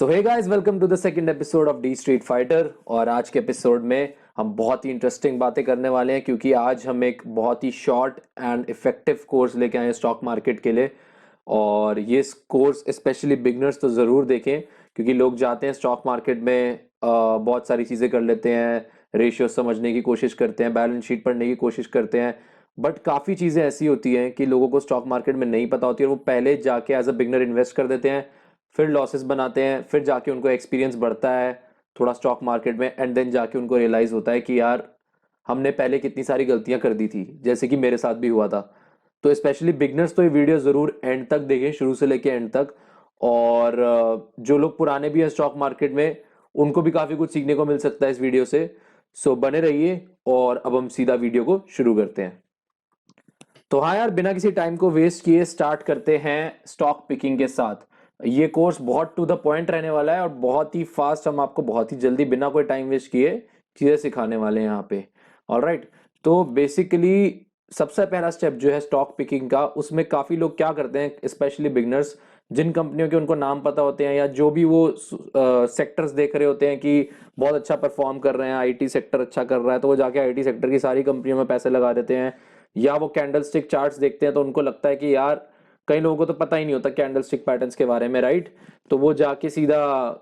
So hey guys, welcome to the second episode of the street fighter. और आज के episode में हम बहुत ही इंटरेस्टिंग बातें करने वाले हैं, क्योंकि आज हम एक बहुत ही शॉर्ट एंड इफेक्टिव कोर्स लेके आए हैं स्टॉक मार्केट के लिए। और ये कोर्स स्पेशली बिगनर्स तो ज़रूर देखें, क्योंकि लोग जाते हैं स्टॉक मार्केट में, बहुत सारी चीज़ें कर लेते हैं, रेशियो समझने की कोशिश करते हैं, बैलेंस शीट पढ़ने की कोशिश करते हैं, बट काफ़ी चीज़ें ऐसी होती हैं कि लोगों को स्टॉक मार्केट में नहीं पता होती और वो पहले जाके एज अ बिगनर इन्वेस्ट कर देते हैं, फिर लॉसेस बनाते हैं, फिर जाके उनको एक्सपीरियंस बढ़ता है थोड़ा स्टॉक मार्केट में, एंड देन जाके उनको रियलाइज़ होता है कि यार हमने पहले कितनी सारी गलतियां कर दी थी, जैसे कि मेरे साथ भी हुआ था। तो स्पेशली बिगनर्स तो ये वीडियो ज़रूर एंड तक देखें, शुरू से लेके एंड तक। और जो लोग पुराने भी हैं स्टॉक मार्केट में, उनको भी काफ़ी कुछ सीखने को मिल सकता है इस वीडियो से। सो बने रहिए, और अब हम सीधा वीडियो को शुरू करते हैं। तो हाँ यार, बिना किसी टाइम को वेस्ट किए स्टार्ट करते हैं स्टॉक पिकिंग के साथ। ये कोर्स बहुत टू द पॉइंट रहने वाला है और बहुत ही फास्ट, हम आपको बहुत ही जल्दी बिना कोई टाइम वेस्ट किए चीज़ें सिखाने वाले हैं यहाँ पे। ऑलराइट, तो बेसिकली सबसे पहला स्टेप जो है स्टॉक पिकिंग का, उसमें काफ़ी लोग क्या करते हैं, स्पेशली बिगनर्स, जिन कंपनियों के उनको नाम पता होते हैं या जो भी वो सेक्टर्स देख रहे होते हैं कि बहुत अच्छा परफॉर्म कर रहे हैं, आईटी सेक्टर अच्छा कर रहा है, तो वो जाके आईटी सेक्टर की सारी कंपनियों में पैसे लगा देते हैं। या वो कैंडल स्टिक चार्ट्स देखते हैं तो उनको लगता है कि यार, कई लोगों को तो पता ही नहीं होता कैंडल स्टिक पैटर्न्स के बारे में, राइट। तो वो जाके सीधा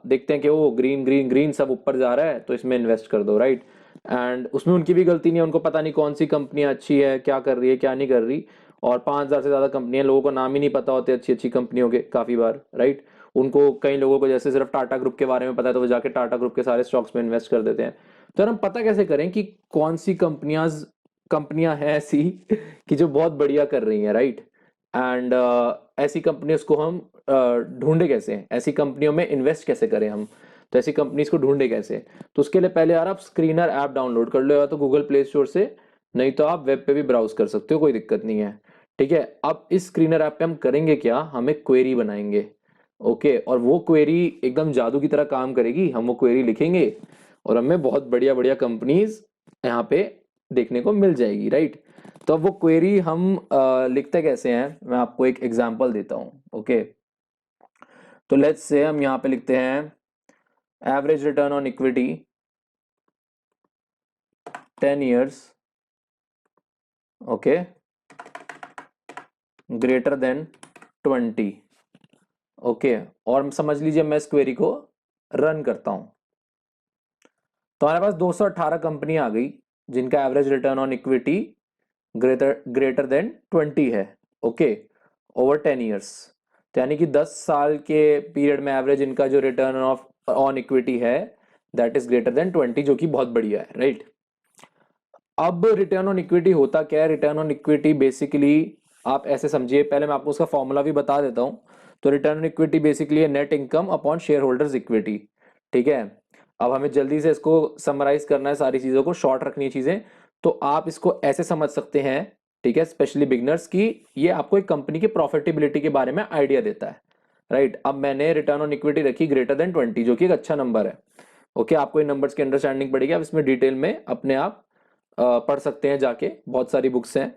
देखते हैं कि वो ग्रीन ग्रीन ग्रीन सब ऊपर जा रहा है, तो इसमें इन्वेस्ट कर दो, राइट। एंड उसमें उनकी भी गलती नहीं है, उनको पता नहीं कौन सी कंपनियां अच्छी है, क्या कर रही है, क्या नहीं कर रही। और 5,000 से ज़्यादा कंपनियां, लोगों को नाम ही नहीं पता होते अच्छी अच्छी कंपनियों के, काफ़ी बार, राइट। उनको, कई लोगों को जैसे सिर्फ टाटा ग्रुप के बारे में पता है, तो वो जाके टाटा ग्रुप के सारे स्टॉक्स में इन्वेस्ट कर देते हैं। तो यार, हम पता कैसे करें कि कौन सी कंपनियां हैं ऐसी कि जो बहुत बढ़िया कर रही हैं, राइट। एंड ऐसी कंपनीज को हम ढूंढे कैसे, ऐसी कंपनियों में इन्वेस्ट कैसे करें हम। तो ऐसी कंपनीज को ढूंढे कैसे, तो उसके लिए पहले यार आप स्क्रीनर ऐप डाउनलोड कर लो, या तो गूगल प्ले स्टोर से, नहीं तो आप वेब पे भी ब्राउज कर सकते हो, कोई दिक्कत नहीं है। ठीक है, अब इस स्क्रीनर ऐप पे हम करेंगे क्या, हम एक क्वेरी बनाएंगे। ओके, और वो क्वेरी एकदम जादू की तरह काम करेगी। हम वो क्वेरी लिखेंगे और हमें बहुत बढ़िया बढ़िया कंपनीज यहाँ पे देखने को मिल जाएगी, राइट। तो अब वो क्वेरी हम लिखते कैसे हैं, मैं आपको एक एग्जांपल देता हूँ। ओके, तो लेट्स से हम यहाँ पे लिखते हैं average return on equity 10 years, okay, greater than 20। Okay, और समझ लीजिए मैं इस क्वेरी को रन करता हूँ, तो हमारे पास 218 कंपनी आ गई जिनका average return on equity greater greater than 20 है। ओके, ओवर 10 years, तो यानी कि 10 साल के पीरियड में एवरेज इनका जो रिटर्न ऑफ ऑन इक्विटी है, दैट इज ग्रेटर देन 20, जो कि बहुत बढ़िया है, राइट। अब रिटर्न ऑन इक्विटी होता क्या है, रिटर्न ऑन इक्विटी बेसिकली आप ऐसे समझिए, पहले मैं आपको उसका फॉर्मूला भी बता देता हूँ। तो रिटर्न ऑन इक्विटी बेसिकली है net income upon share holders equity. ठीक है, अब हमें जल्दी से इसको समराइज करना है, सारी चीज़ों को शॉर्ट रखनी है चीज़ें। तो आप इसको ऐसे समझ सकते हैं, ठीक है, स्पेशली बिगनर्स की, ये आपको एक कंपनी की प्रॉफिटेबिलिटी के बारे में आइडिया देता है, राइट। अब मैंने रिटर्न ऑन इक्विटी रखी ग्रेटर देन 20, जो कि एक अच्छा नंबर है। ओके, आपको इन नंबर्स की अंडरस्टैंडिंग पड़ेगी, आप इसमें डिटेल में अपने आप पढ़ सकते हैं जाके, बहुत सारी बुक्स हैं।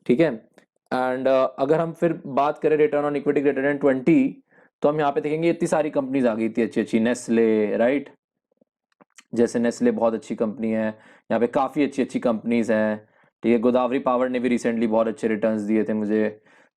ठीक है, एंड अगर हम फिर बात करें return on equity greater than 20, तो हम यहाँ पे देखेंगे इतनी सारी कंपनीज आ गई थी अच्छी अच्छी, नेस्ले, राइट। जैसे नेस्ले बहुत अच्छी कंपनी है, यहाँ पे काफ़ी अच्छी अच्छी कंपनीज हैं। ठीक है, गोदावरी पावर ने भी रिसेंटली बहुत अच्छे रिटर्न्स दिए थे मुझे।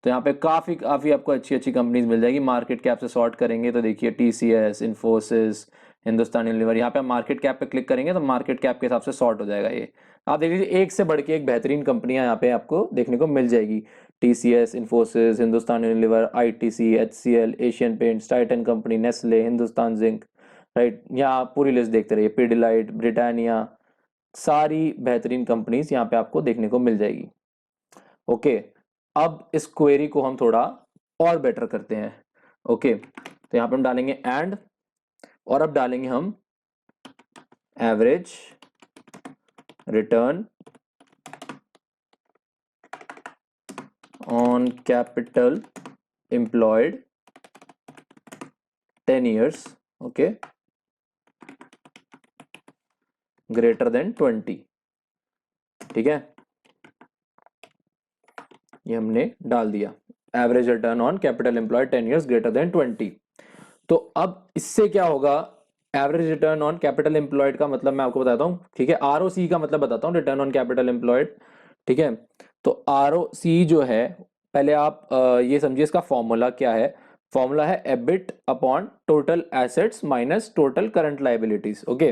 तो यहाँ पे काफ़ी काफ़ी आपको अच्छी अच्छी कंपनीज मिल जाएगी। मार्केट कैप से सॉर्ट करेंगे तो देखिए टीसीएस, इन्फोसिस, हिंदुस्तान यूनिलीवर, यहाँ पे हम मार्केट कैप पे क्लिक करेंगे तो मार्केट कैप के हिसाब से सॉर्ट हो जाएगा ये। आप देख लीजिए, एक से बढ़ के एक बेहतरीन कंपनियां यहाँ पे आपको देखने को मिल जाएगी। TCS, Infosys, Hindustan Unilever, ITC, HCL, Asian paints, Titan company, Nestle, Hindustan zinc, right. यहाँ पूरी लिस्ट देखते रहिए, पिडिलाइट, ब्रिटानिया, सारी बेहतरीन कंपनीज यहाँ पे आपको देखने को मिल जाएगी। ओके, अब इस क्वेरी को हम थोड़ा और बेटर करते हैं। ओके, तो यहाँ पे हम डालेंगे एंड, और अब डालेंगे हम average return on capital employed 10 years, okay, greater than 20। ठीक है, ये हमने डाल दिया, average return on capital employed 10 years greater than 20। तो अब इससे क्या होगा, average return on capital employed का मतलब मैं आपको बताता हूँ, ठीक है। आरओसी का मतलब बताता हूँ, रिटर्न ऑन कैपिटल एम्प्लॉयड, ठीक है। तो आरओसी जो है, पहले आप ये समझिए इसका फॉर्मूला क्या है। फॉर्मूला है EBIT upon total assets minus total current liabilities, okay.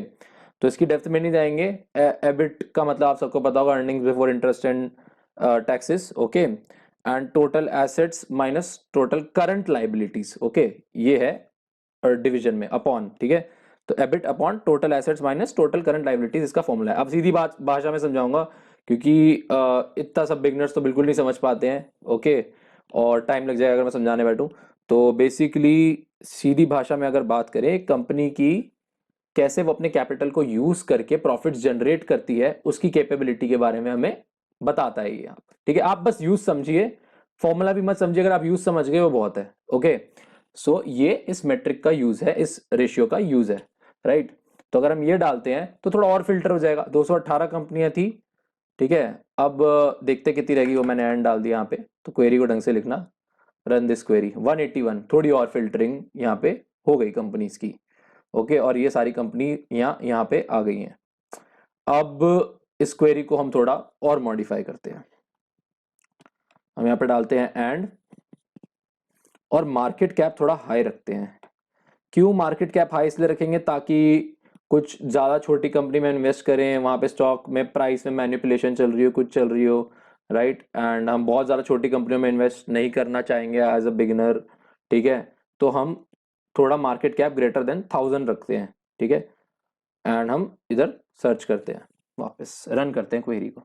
तो इसकी डेप्थ में नहीं जाएंगे। एबिट का मतलब आप सबको पता होगा, earnings before interest and taxes, okay. And total assets minus total current liabilities, okay. ये है डिवीजन में अपॉन, ठीक है। तो EBIT upon total assets minus total current liabilities इसका फॉर्मूला है। अब सीधी बात भाषा में समझाऊंगा, क्योंकि इतना सब बिगनर्स तो बिल्कुल नहीं समझ पाते हैं, ओके। और टाइम लग जाएगा अगर मैं समझाने बैठूं। तो बेसिकली सीधी भाषा में अगर बात करें, कंपनी की कैसे वो अपने कैपिटल को यूज करके प्रॉफिट्स जनरेट करती है, उसकी कैपेबिलिटी के बारे में हमें बताता है ये, ठीक है। आप बस यूज समझिए, फॉर्मूला भी मत समझिए, अगर आप यूज समझ गए वो बहुत है, ओके। सो ये इस मेट्रिक का यूज है, इस रेशियो का यूज है, राइट। तो अगर हम ये डालते हैं तो थोड़ा और फिल्टर हो जाएगा। 218 कंपनियां थी, ठीक है। अब देखते कितनी रहेगी, वो मैंने एंड डाल दिया यहाँ पे। तो क्वेरी को ढंग से लिखना, रन दिस क्वेरी 181, थोड़ी और फिल्टरिंग यहाँ पे हो गई कंपनीज की, ओके। और ये सारी कंपनी यहाँ पे आ गई हैं। अब इस क्वेरी को हम थोड़ा और मॉडिफाई करते हैं। हम यहाँ पे डालते हैं एंड, और मार्केट कैप थोड़ा हाई रखते हैं। क्यों मार्केट कैप हाई इसलिए रखेंगे, ताकि कुछ ज़्यादा छोटी कंपनी में इन्वेस्ट करें, वहाँ पे स्टॉक में प्राइस में मैनिपुलेशन चल रही हो, कुछ चल रही हो, राइट। एंड हम बहुत ज़्यादा छोटी कंपनियों में इन्वेस्ट नहीं करना चाहेंगे एज अ बिगिनर, ठीक है। तो हम थोड़ा मार्केट कैप ग्रेटर देन 1000 रखते हैं, ठीक है। एंड हम इधर सर्च करते हैं, वापस रन करते हैं क्वेरी को।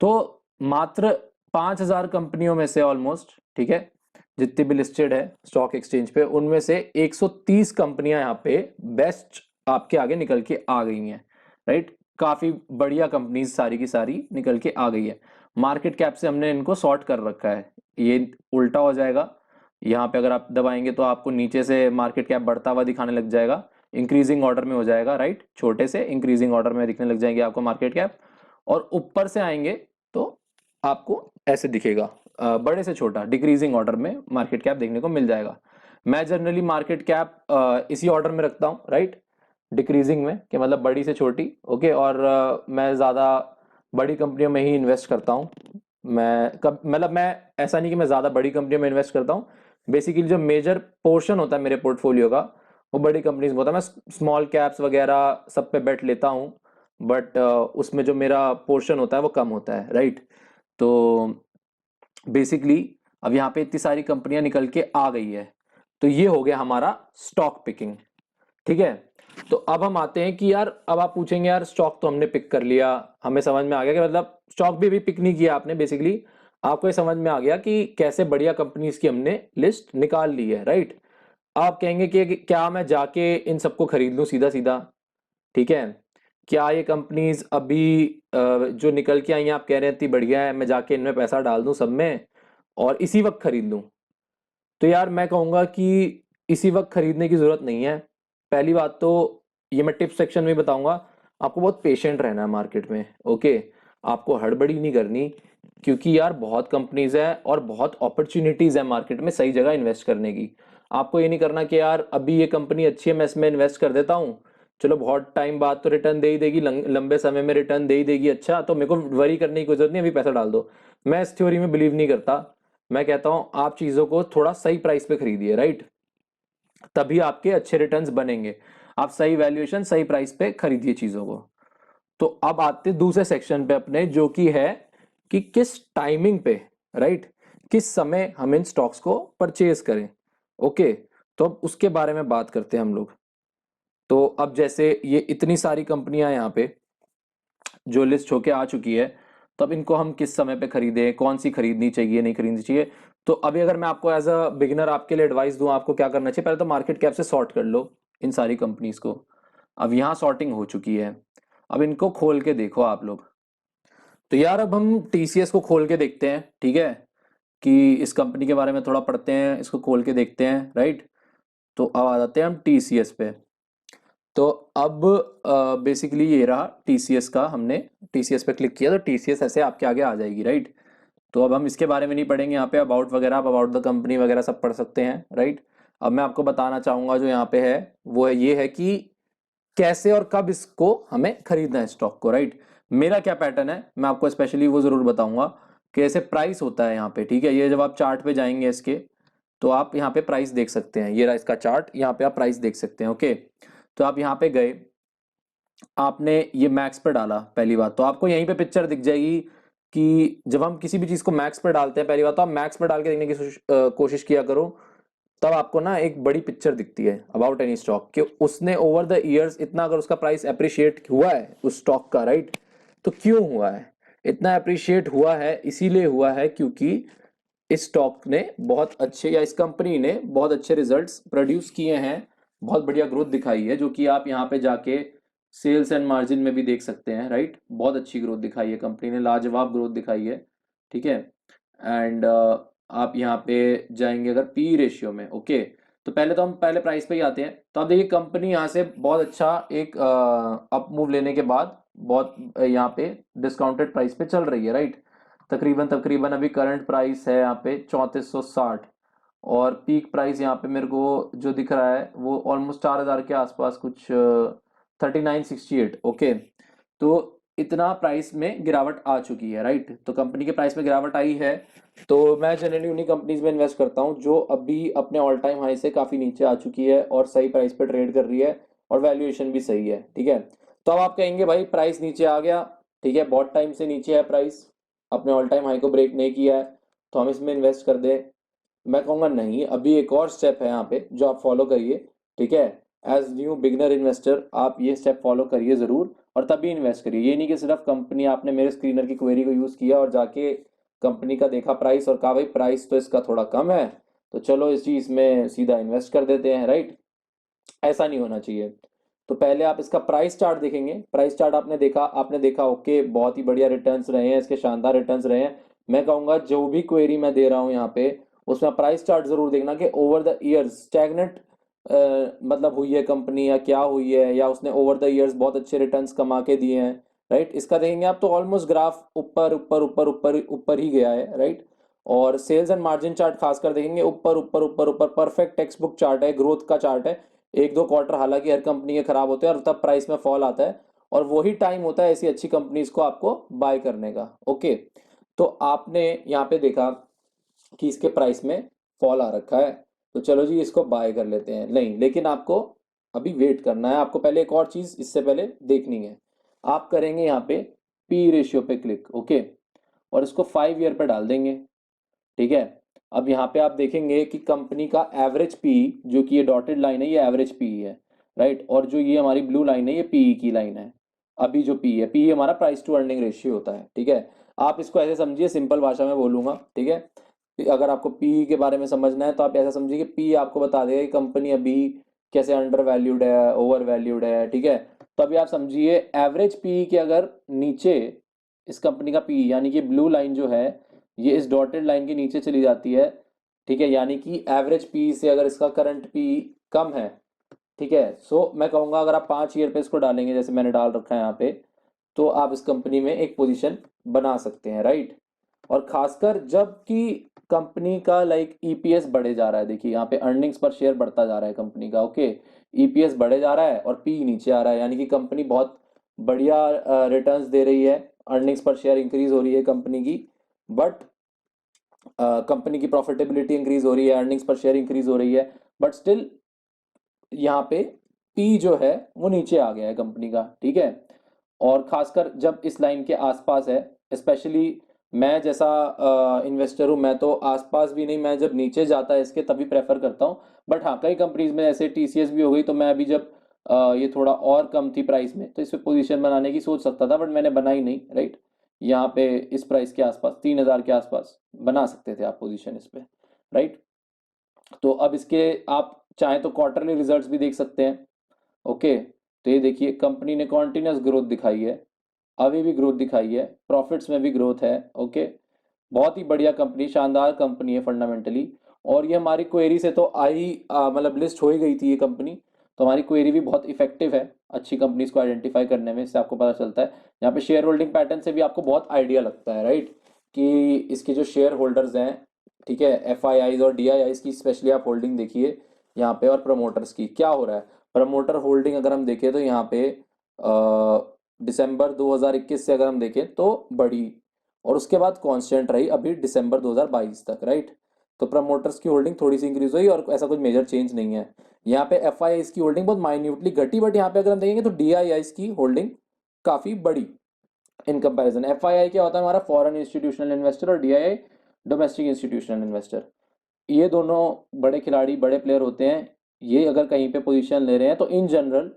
तो मात्र 5000 कंपनियों में से ऑलमोस्ट, ठीक है, जितनी भी लिस्टेड है स्टॉक एक्सचेंज पे, उनमें से 130 कंपनियां यहाँ पे बेस्ट आपके आगे निकल के आ गई हैं, राइट। काफी बढ़िया कंपनीज सारी की सारी निकल के आ गई है। मार्केट कैप से हमने इनको सॉर्ट कर रखा है, ये उल्टा हो जाएगा। यहाँ पे अगर आप दबाएंगे तो आपको नीचे से मार्केट कैप बढ़ता हुआ दिखाने लग जाएगा, इंक्रीजिंग ऑर्डर में हो जाएगा, राइट। छोटे से इंक्रीजिंग ऑर्डर में दिखने लग जाएंगे आपको मार्केट कैप। और ऊपर से आएंगे तो आपको ऐसे दिखेगा, बड़े से छोटा डिक्रीजिंग ऑर्डर में मार्केट कैप देखने को मिल जाएगा। मैं जनरली मार्केट कैप इसी ऑर्डर में रखता हूँ, राइट, डिक्रीजिंग में, कि मतलब बड़ी से छोटी, ओके। और मैं ज़्यादा बड़ी कंपनियों में ही इन्वेस्ट करता हूँ। मैं कब मतलब मैं ऐसा नहीं कि मैं ज़्यादा बड़ी कंपनियों में इन्वेस्ट करता हूँ। बेसिकली जो मेजर पोर्शन होता है मेरे पोर्टफोलियो का, वो बड़ी कंपनीज में होता है। मैं स्मॉल कैप्स वगैरह सब पे बेट लेता हूँ, बट उसमें जो मेरा पोर्शन होता है वो कम होता है, राइट। तो बेसिकली अब यहाँ पे इतनी सारी कंपनियां निकल के आ गई है, तो ये हो गया हमारा स्टॉक पिकिंग, ठीक है। तो अब हम आते हैं कि यार, अब आप पूछेंगे यार स्टॉक तो हमने पिक कर लिया, हमें समझ में आ गया कि मतलब स्टॉक भी अभी पिक नहीं किया आपने, बेसिकली आपको ये समझ में आ गया कि कैसे बढ़िया कंपनीज की हमने लिस्ट निकाल ली है, राइट। आप कहेंगे कि क्या मैं जाके इन सबको खरीद लूं सीधा सीधा, ठीक है। क्या ये कंपनीज अभी जो निकल के आई हैं, आप कह रहे हैं इतनी बढ़िया है, मैं जाके इनमें पैसा डाल दूं सब में और इसी वक्त खरीद लूं? तो यार मैं कहूंगा कि इसी वक्त खरीदने की जरूरत नहीं है। पहली बात तो ये मैं टिप्स सेक्शन में बताऊंगा, आपको बहुत पेशेंट रहना है मार्केट में, ओके। आपको हड़बड़ी नहीं करनी, क्योंकि यार बहुत कंपनीज है और बहुत अपॉर्चुनिटीज है मार्केट में सही जगह इन्वेस्ट करने की। आपको ये नहीं करना कि यार अभी ये कंपनी अच्छी है मैं इसमें इन्वेस्ट कर देता हूँ, चलो बहुत टाइम बाद तो रिटर्न दे ही देगी, लंबे समय में रिटर्न दे ही देगी, अच्छा तो मेरे को वरी करने की कोई जरूरत नहीं, अभी पैसा डाल दो। मैं इस थ्योरी में बिलीव नहीं करता। मैं कहता हूं आप चीजों को थोड़ा सही प्राइस पे खरीदिए, राइट, तभी आपके अच्छे रिटर्न्स बनेंगे। आप सही वैल्यूएशन सही प्राइस पे खरीदिए चीजों को। तो अब आते दूसरे सेक्शन पे अपने, जो कि है कि किस टाइमिंग पे, राइट, किस समय हम इन स्टॉक्स को परचेज करें, ओके। तो अब उसके बारे में बात करते हैं हम लोग। तो अब जैसे ये इतनी सारी कंपनियां यहाँ पे जो लिस्ट होके आ चुकी है, तो अब इनको हम किस समय पे खरीदें, कौन सी खरीदनी चाहिए नहीं खरीदनी चाहिए। तो अभी अगर मैं आपको एज अ बिगिनर आपके लिए एडवाइस दूं, आपको क्या करना चाहिए, पहले तो मार्केट कैप से सॉर्ट कर लो इन सारी कंपनीज को। अब यहाँ सॉर्टिंग हो चुकी है, अब इनको खोल के देखो आप लोग। तो यार अब हम टीसीएस को खोल के देखते हैं, ठीक है, कि इस कंपनी के बारे में थोड़ा पढ़ते हैं, इसको खोल के देखते हैं, राइट। तो अब आ जाते हैं हम टीसीएस पे। तो अब बेसिकली ये रहा टीसीएस का, हमने टीसीएस पे क्लिक किया तो टीसीएस ऐसे आपके आगे आ जाएगी, राइट। तो अब हम इसके बारे में नहीं पढ़ेंगे, यहाँ पे अबाउट वगैरह, आप अबाउट द कंपनी वगैरह सब पढ़ सकते हैं, राइट। अब मैं आपको बताना चाहूंगा जो यहाँ पे है वो है ये है कि कैसे और कब इसको हमें खरीदना है स्टॉक को, राइट। मेरा क्या पैटर्न है मैं आपको स्पेशली वो जरूर बताऊंगा कि ऐसे प्राइस होता है यहाँ पे, ठीक है। ये जब आप चार्ट पे जाएंगे इसके तो आप यहाँ पे प्राइस देख सकते हैं, ये रहा इसका चार्ट, यहाँ पे आप प्राइस देख सकते हैं, ओके। तो आप यहाँ पे गए, आपने ये मैक्स पर डाला, पहली बात तो आपको यहीं पे पिक्चर दिख जाएगी कि जब हम किसी भी चीज को मैक्स पर डालते हैं, पहली बात तो आप मैक्स पर डाल के देखने की कोशिश किया करो, तब आपको ना एक बड़ी पिक्चर दिखती है अबाउट एनी स्टॉक कि उसने ओवर द इयर्स इतना, अगर उसका प्राइस अप्रिशिएट हुआ है उस स्टॉक का, राइट, तो क्यों हुआ है इतना अप्रिशिएट हुआ है, इसीलिए हुआ है क्योंकि इस स्टॉक ने बहुत अच्छे, या इस कंपनी ने बहुत अच्छे रिजल्ट्स प्रोड्यूस किए हैं, बहुत बढ़िया ग्रोथ दिखाई है, जो कि आप यहाँ पे जाके सेल्स एंड मार्जिन में भी देख सकते हैं, राइट। बहुत अच्छी ग्रोथ दिखाई है कंपनी ने, लाजवाब ग्रोथ दिखाई है, ठीक है। एंड आप यहाँ पे जाएंगे अगर पी रेशियो में, ओके, तो पहले तो हम पहले प्राइस पे ही आते हैं। तो आप देखिए कंपनी यहाँ से बहुत अच्छा एक अप मूव लेने के बाद बहुत यहाँ पे डिस्काउंटेड प्राइस पे चल रही है, राइट। तकरीबन तकरीबन अभी करंट प्राइस है यहाँ पे 3460, और पीक प्राइस यहाँ पे मेरे को जो दिख रहा है वो ऑलमोस्ट 4000 के आसपास, कुछ 3968, ओके। तो इतना प्राइस में गिरावट आ चुकी है, राइट। तो कंपनी के प्राइस में गिरावट आई है, तो मैं जनरली उन्हीं कंपनीज में इन्वेस्ट करता हूँ जो अभी अपने ऑल टाइम हाई से काफ़ी नीचे आ चुकी है और सही प्राइस पे ट्रेड कर रही है, और वैल्यूएशन भी सही है, ठीक है। तो अब आप कहेंगे भाई प्राइस नीचे आ गया, ठीक है, बहुत टाइम से नीचे है प्राइस, अपने ऑल टाइम हाई को ब्रेक नहीं किया है, तो हम इसमें इन्वेस्ट कर दें। मैं कहूँगा नहीं, अभी एक और स्टेप है यहाँ पे जो आप फॉलो करिए, ठीक है। एज न्यू बिगनर इन्वेस्टर आप ये स्टेप फॉलो करिए ज़रूर, और तभी इन्वेस्ट करिए। ये नहीं कि सिर्फ कंपनी, आपने मेरे स्क्रीनर की क्वेरी को यूज़ किया और जाके कंपनी का देखा प्राइस और कहा भाई प्राइस तो इसका थोड़ा कम है, तो चलो इस चीज़ में सीधा इन्वेस्ट कर देते हैं, राइट। ऐसा नहीं होना चाहिए। तो पहले आप इसका प्राइस चार्ट देखेंगे, प्राइस चार्ट आपने देखा ओके, बहुत ही बढ़िया रिटर्न्स रहे हैं इसके, शानदार रिटर्न्स रहे हैं। मैं कहूँगा जो भी क्वेरी मैं दे रहा हूँ यहाँ पे उसमें प्राइस चार्ट जरूर देखना कि ओवर द ईयर्स स्टैग्नेंट मतलब हुई है कंपनी, या क्या हुई है, या उसने ओवर द ईयर्स बहुत अच्छे रिटर्न्स कमा के दिए हैं, राइट। इसका देखेंगे आप तो ऑलमोस्ट ग्राफ ऊपर ऊपर ऊपर ऊपर ऊपर ही गया है, राइट। और सेल्स एंड मार्जिन चार्ट खासकर देखेंगे ऊपर ऊपर ऊपर ऊपर, परफेक्ट टेक्स्ट बुक चार्ट है, ग्रोथ का चार्ट है। एक दो क्वार्टर हालांकि हर कंपनी के खराब होते हैं और तब प्राइस में फॉल आता है, और वही टाइम होता है ऐसी अच्छी कंपनीज को आपको बाय करने का, ओके। तो आपने यहाँ पे देखा कि इसके प्राइस में फॉल आ रखा है, तो चलो जी इसको बाय कर लेते हैं, नहीं, लेकिन आपको अभी वेट करना है। आपको पहले एक और चीज इससे पहले देखनी है, आप करेंगे यहाँ पे पी रेशियो पे क्लिक, ओके, और इसको 5 ईयर पे डाल देंगे, ठीक है। अब यहाँ पे आप देखेंगे कि कंपनी का एवरेज पी, जो कि ये डॉटेड लाइन है, ये एवरेज पी है, राइट। और जो ये हमारी ब्लू लाइन है ये पीई की लाइन है। अभी जो पी है, पी हमारा प्राइस टू अर्निंग रेशियो होता है, ठीक है। आप इसको ऐसे समझिए, सिंपल भाषा में बोलूंगा, ठीक है। अगर आपको पी के बारे में समझना है तो आप ऐसा समझिए कि पी आपको बता देगा कि कंपनी अभी कैसे अंडर वैल्यूड है, ओवर वैल्यूड है, ठीक है। तो अभी आप समझिए एवरेज पी के अगर नीचे इस कंपनी का पी, यानी कि ब्लू लाइन जो है ये इस डॉटेड लाइन के नीचे चली जाती है, ठीक है, यानी कि एवरेज पी से अगर इसका करंट पी कम है, ठीक है, सो मैं कहूंगा अगर आप 5 ईयर पे इसको डालेंगे जैसे मैंने डाल रखा है यहाँ पे, तो आप इस कंपनी में एक पोजीशन बना सकते हैं, राइट। और खासकर जब कि कंपनी का लाइक ईपीएस बढ़े जा रहा है, देखिए यहाँ पे अर्निंग्स पर शेयर बढ़ता जा रहा है कंपनी का, ओके, ईपीएस बढ़े जा रहा है और पी नीचे आ रहा है, यानी कि कंपनी बहुत बढ़िया रिटर्न्स दे रही है, अर्निंग्स पर शेयर इंक्रीज हो रही है कंपनी की, बट कंपनी की प्रॉफिटेबिलिटी इंक्रीज हो रही है, अर्निंग्स पर शेयर इंक्रीज हो रही है, बट स्टिल यहाँ पे पी जो है वो नीचे आ गया है कंपनी का, ठीक है। और खासकर जब इस लाइन के आसपास है, स्पेशली मैं जैसा इन्वेस्टर हूँ, मैं तो आसपास भी नहीं, मैं जब नीचे जाता है इसके तभी प्रेफर करता हूँ। बट हाँ कई कंपनीज में जैसे टीसीएस भी हो गई, तो मैं अभी जब ये थोड़ा और कम थी प्राइस में तो इस पे पोजीशन बनाने की सोच सकता था, बट मैंने बनाई नहीं, राइट। यहाँ पे इस प्राइस के आसपास 3000 के आसपास बना सकते थे आप पोजीशन इस पे, राइट। तो अब इसके आप चाहें तो क्वार्टरली रिजल्ट्स भी देख सकते हैं, ओके। तो ये देखिए कंपनी ने कॉन्टिन्यूस ग्रोथ दिखाई है, अभी भी ग्रोथ दिखाई है, प्रॉफिट्स में भी ग्रोथ है, ओके। बहुत ही बढ़िया कंपनी, शानदार कंपनी है फंडामेंटली। और ये हमारी क्वेरी से तो आई मतलब लिस्ट हो ही गई थी ये कंपनी, तो हमारी क्वेरी भी बहुत इफेक्टिव है अच्छी कंपनीज को आइडेंटिफाई करने में, इससे आपको पता चलता है। यहाँ पे शेयर होल्डिंग पैटर्न से भी आपको बहुत आइडिया लगता है, राइट, कि इसके जो शेयर होल्डर्स हैं, ठीक है, एफ आई आईज और डी आई आईज की स्पेशली आप होल्डिंग देखिए यहाँ पे और प्रमोटर्स की क्या हो रहा है। प्रमोटर होल्डिंग अगर हम देखें तो यहाँ पे दिसंबर 2021 से अगर हम देखें तो बढ़ी, और उसके बाद कांस्टेंट रही अभी दिसंबर 2022 तक, राइट। तो प्रमोटर्स की होल्डिंग थोड़ी सी इंक्रीज हुई और ऐसा कुछ मेजर चेंज नहीं है। यहाँ पे एफ की होल्डिंग बहुत माइन्यूटली घटी, बट यहाँ पे अगर हम देखेंगे तो डी की होल्डिंग काफ़ी बड़ी इन कंपैरिजन। एफआईआई क्या होता है हमारा, फॉरेन इंस्टीट्यूशनल इन्वेस्टर, और डीआईआई डोमेस्टिक इंस्टीट्यूशनल इन्वेस्टर। ये दोनों बड़े खिलाड़ी, बड़े प्लेयर होते हैं। ये अगर कहीं पे पोजीशन ले रहे हैं तो इन जनरल,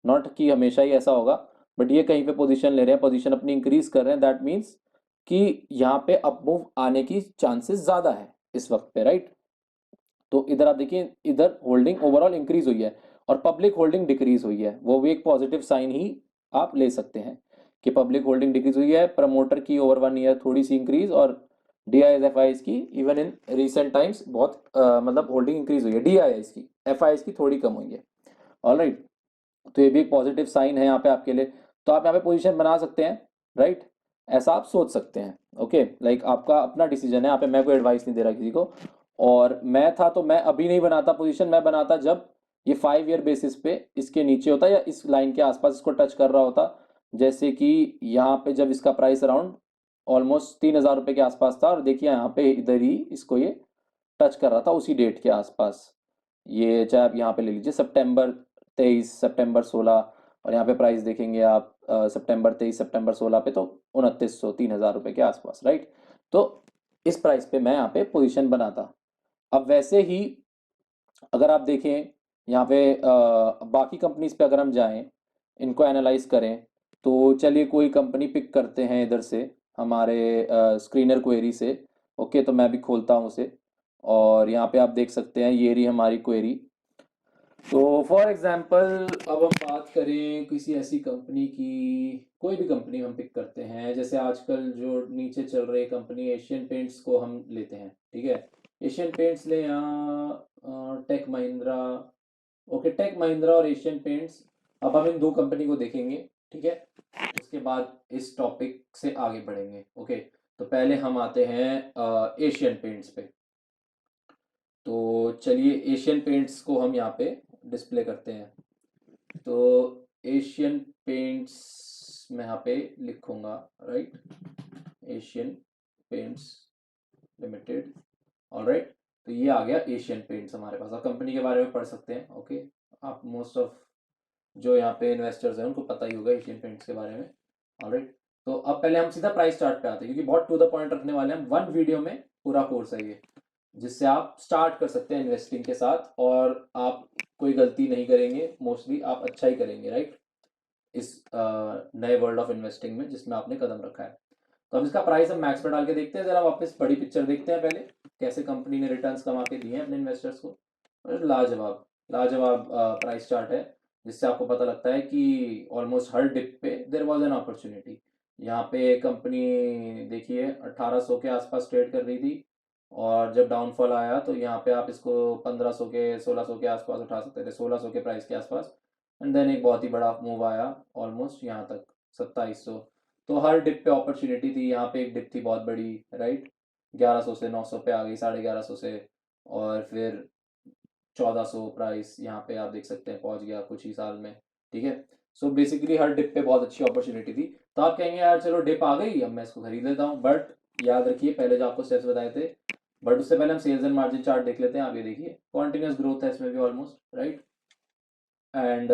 नॉट कि हमेशा ही ऐसा होगा, बट ये कहीं पे पोजीशन ले रहे हैं, पोजीशन अपनी इंक्रीज कर रहे हैं, दैट मीन्स कि यहाँ पे अप मूव आने की चांसेस ज़्यादा है इस वक्त पे, राइट। तो इधर आप देखिए, इधर होल्डिंग ओवरऑल इंक्रीज हुई है और पब्लिक होल्डिंग डिक्रीज हुई है, वो भी एक पॉजिटिव साइन ही आप ले सकते हैं कि पब्लिक होल्डिंग डिक्रीज हुई है, प्रमोटर की ओवर 1 ईयर थोड़ी सी इंक्रीज, और डीआईएस की इवन इन रीसेंट टाइम्स बहुत मतलब होल्डिंग इंक्रीज हुई है। डीआईएस की, एफआईएस की थोड़ी कम हुई है। ऑलराइट, तो ये भी एक पॉजिटिव साइन है यहाँ पे आपके लिए। तो आप यहाँ पे पोजीशन बना सकते हैं, राइट। ऐसा आप सोच सकते हैं, ओके। लाइक आपका अपना डिसीजन है, यहाँ पे मैं कोई एडवाइस नहीं दे रहा किसी को। और मैं था तो मैं अभी नहीं बनाता पोजीशन, मैं बनाता जब ये 5 ईयर बेसिस पे इसके नीचे होता या इस लाइन के आसपास इसको टच कर रहा होता। जैसे कि यहाँ पे जब इसका प्राइस अराउंड ऑलमोस्ट 3,000 रुपये के आसपास था, और देखिए यहाँ पे इधर ही इसको ये टच कर रहा था उसी डेट के आसपास। ये चाहे आप यहाँ पे ले लीजिए सितंबर 23, सितंबर 16, और यहाँ पे प्राइस देखेंगे आप सितंबर 23, सितंबर 16 पे तो 2900, 3,000 रुपये के आसपास, राइट। तो इस प्राइस पे मैं यहाँ पे पोजीशन बनाता। अब वैसे ही अगर आप देखें यहाँ पे बाकी कंपनीज पे अगर हम जाएं, इनको एनालाइज करें, तो चलिए कोई कंपनी पिक करते हैं इधर से हमारे स्क्रीनर क्वेरी से। ओके, तो मैं भी खोलता हूँ उसे, और यहाँ पे आप देख सकते हैं ये रही हमारी क्वेरी। तो फॉर एग्जांपल अब हम बात करें किसी ऐसी कंपनी की, कोई भी कंपनी हम पिक करते हैं, जैसे आजकल जो नीचे चल रही कंपनी एशियन पेंट्स को हम लेते हैं, ठीक है। एशियन पेंट्स ले यहाँ Tech Mahindra. Okay, Tech Mahindra और एशियन पेंट्स, अब हम इन दो कंपनी को देखेंगे, ठीक है। उसके बाद इस टॉपिक से आगे बढ़ेंगे, ओके। तो पहले हम आते हैं एशियन पेंट्स पे। तो चलिए एशियन पेंट्स को हम यहाँ पे डिस्प्ले करते हैं। तो एशियन पेंट्स मैं यहाँ पे लिखूंगा, right, Asian paints limited. Alright, तो ये आ गया एशियन पेंट्स हमारे पास। आप कंपनी के बारे में पढ़ सकते हैं, ओके। आप मोस्ट ऑफ जो यहाँ पे इन्वेस्टर्स हैं उनको पता ही होगा एशियन पेंट्स के बारे में। ऑलराइट, तो अब पहले हम सीधा प्राइस चार्ट पे आते हैं, क्योंकि बहुत टू द पॉइंट रखने वाले हैं हम। वन वीडियो में पूरा कोर्स है ये, जिससे आप स्टार्ट कर सकते हैं इन्वेस्टिंग के साथ, और आप कोई गलती नहीं करेंगे, मोस्टली आप अच्छा ही करेंगे, राइट, इस नए वर्ल्ड ऑफ इन्वेस्टिंग में जिसमें आपने कदम रखा है। तो अब इसका प्राइस हम मैक्स पे डाल के देखते हैं, जरा वापस बड़ी पिक्चर देखते हैं पहले, कैसे कंपनी ने रिटर्न्स कमा के दिए हैं अपने इन्वेस्टर्स को। और लाजवाब लाजवाब प्राइस चार्ट है, जिससे आपको पता लगता है कि ऑलमोस्ट हर डिप पे देयर वाज एन अपॉर्चुनिटी। यहाँ पे कंपनी देखिए 1800 के आसपास ट्रेड कर रही थी, और जब डाउनफॉल आया तो यहाँ पे आप इसको 1500 के, 1600 के आसपास उठा सकते थे, 1600 के प्राइस के आसपास। एंड देन एक बहुत ही बड़ा मूव आया ऑलमोस्ट यहाँ तक 2700। तो हर डिप पे अपॉर्चुनिटी थी। यहाँ पे एक डिप थी बहुत बड़ी, राइट, 1100 से 900 पे आ गई, 1150 से, और फिर 1400 प्राइस यहाँ पे आप देख सकते हैं पहुंच गया कुछ ही साल में, ठीक है। सो बेसिकली हर डिप पे बहुत अच्छी अपॉर्चुनिटी थी। तो आप कहेंगे यार चलो डिप आ गई अब मैं इसको खरीद लेता हूँ, बट याद रखिए पहले जो आपको स्टेप्स बताए थे, बट उससे पहले हम सेल्स एंड मार्जिन चार्ट देख लेते हैं। आप ये देखिए कॉन्टिन्यूस ग्रोथ है इसमें भी ऑलमोस्ट, राइट। एंड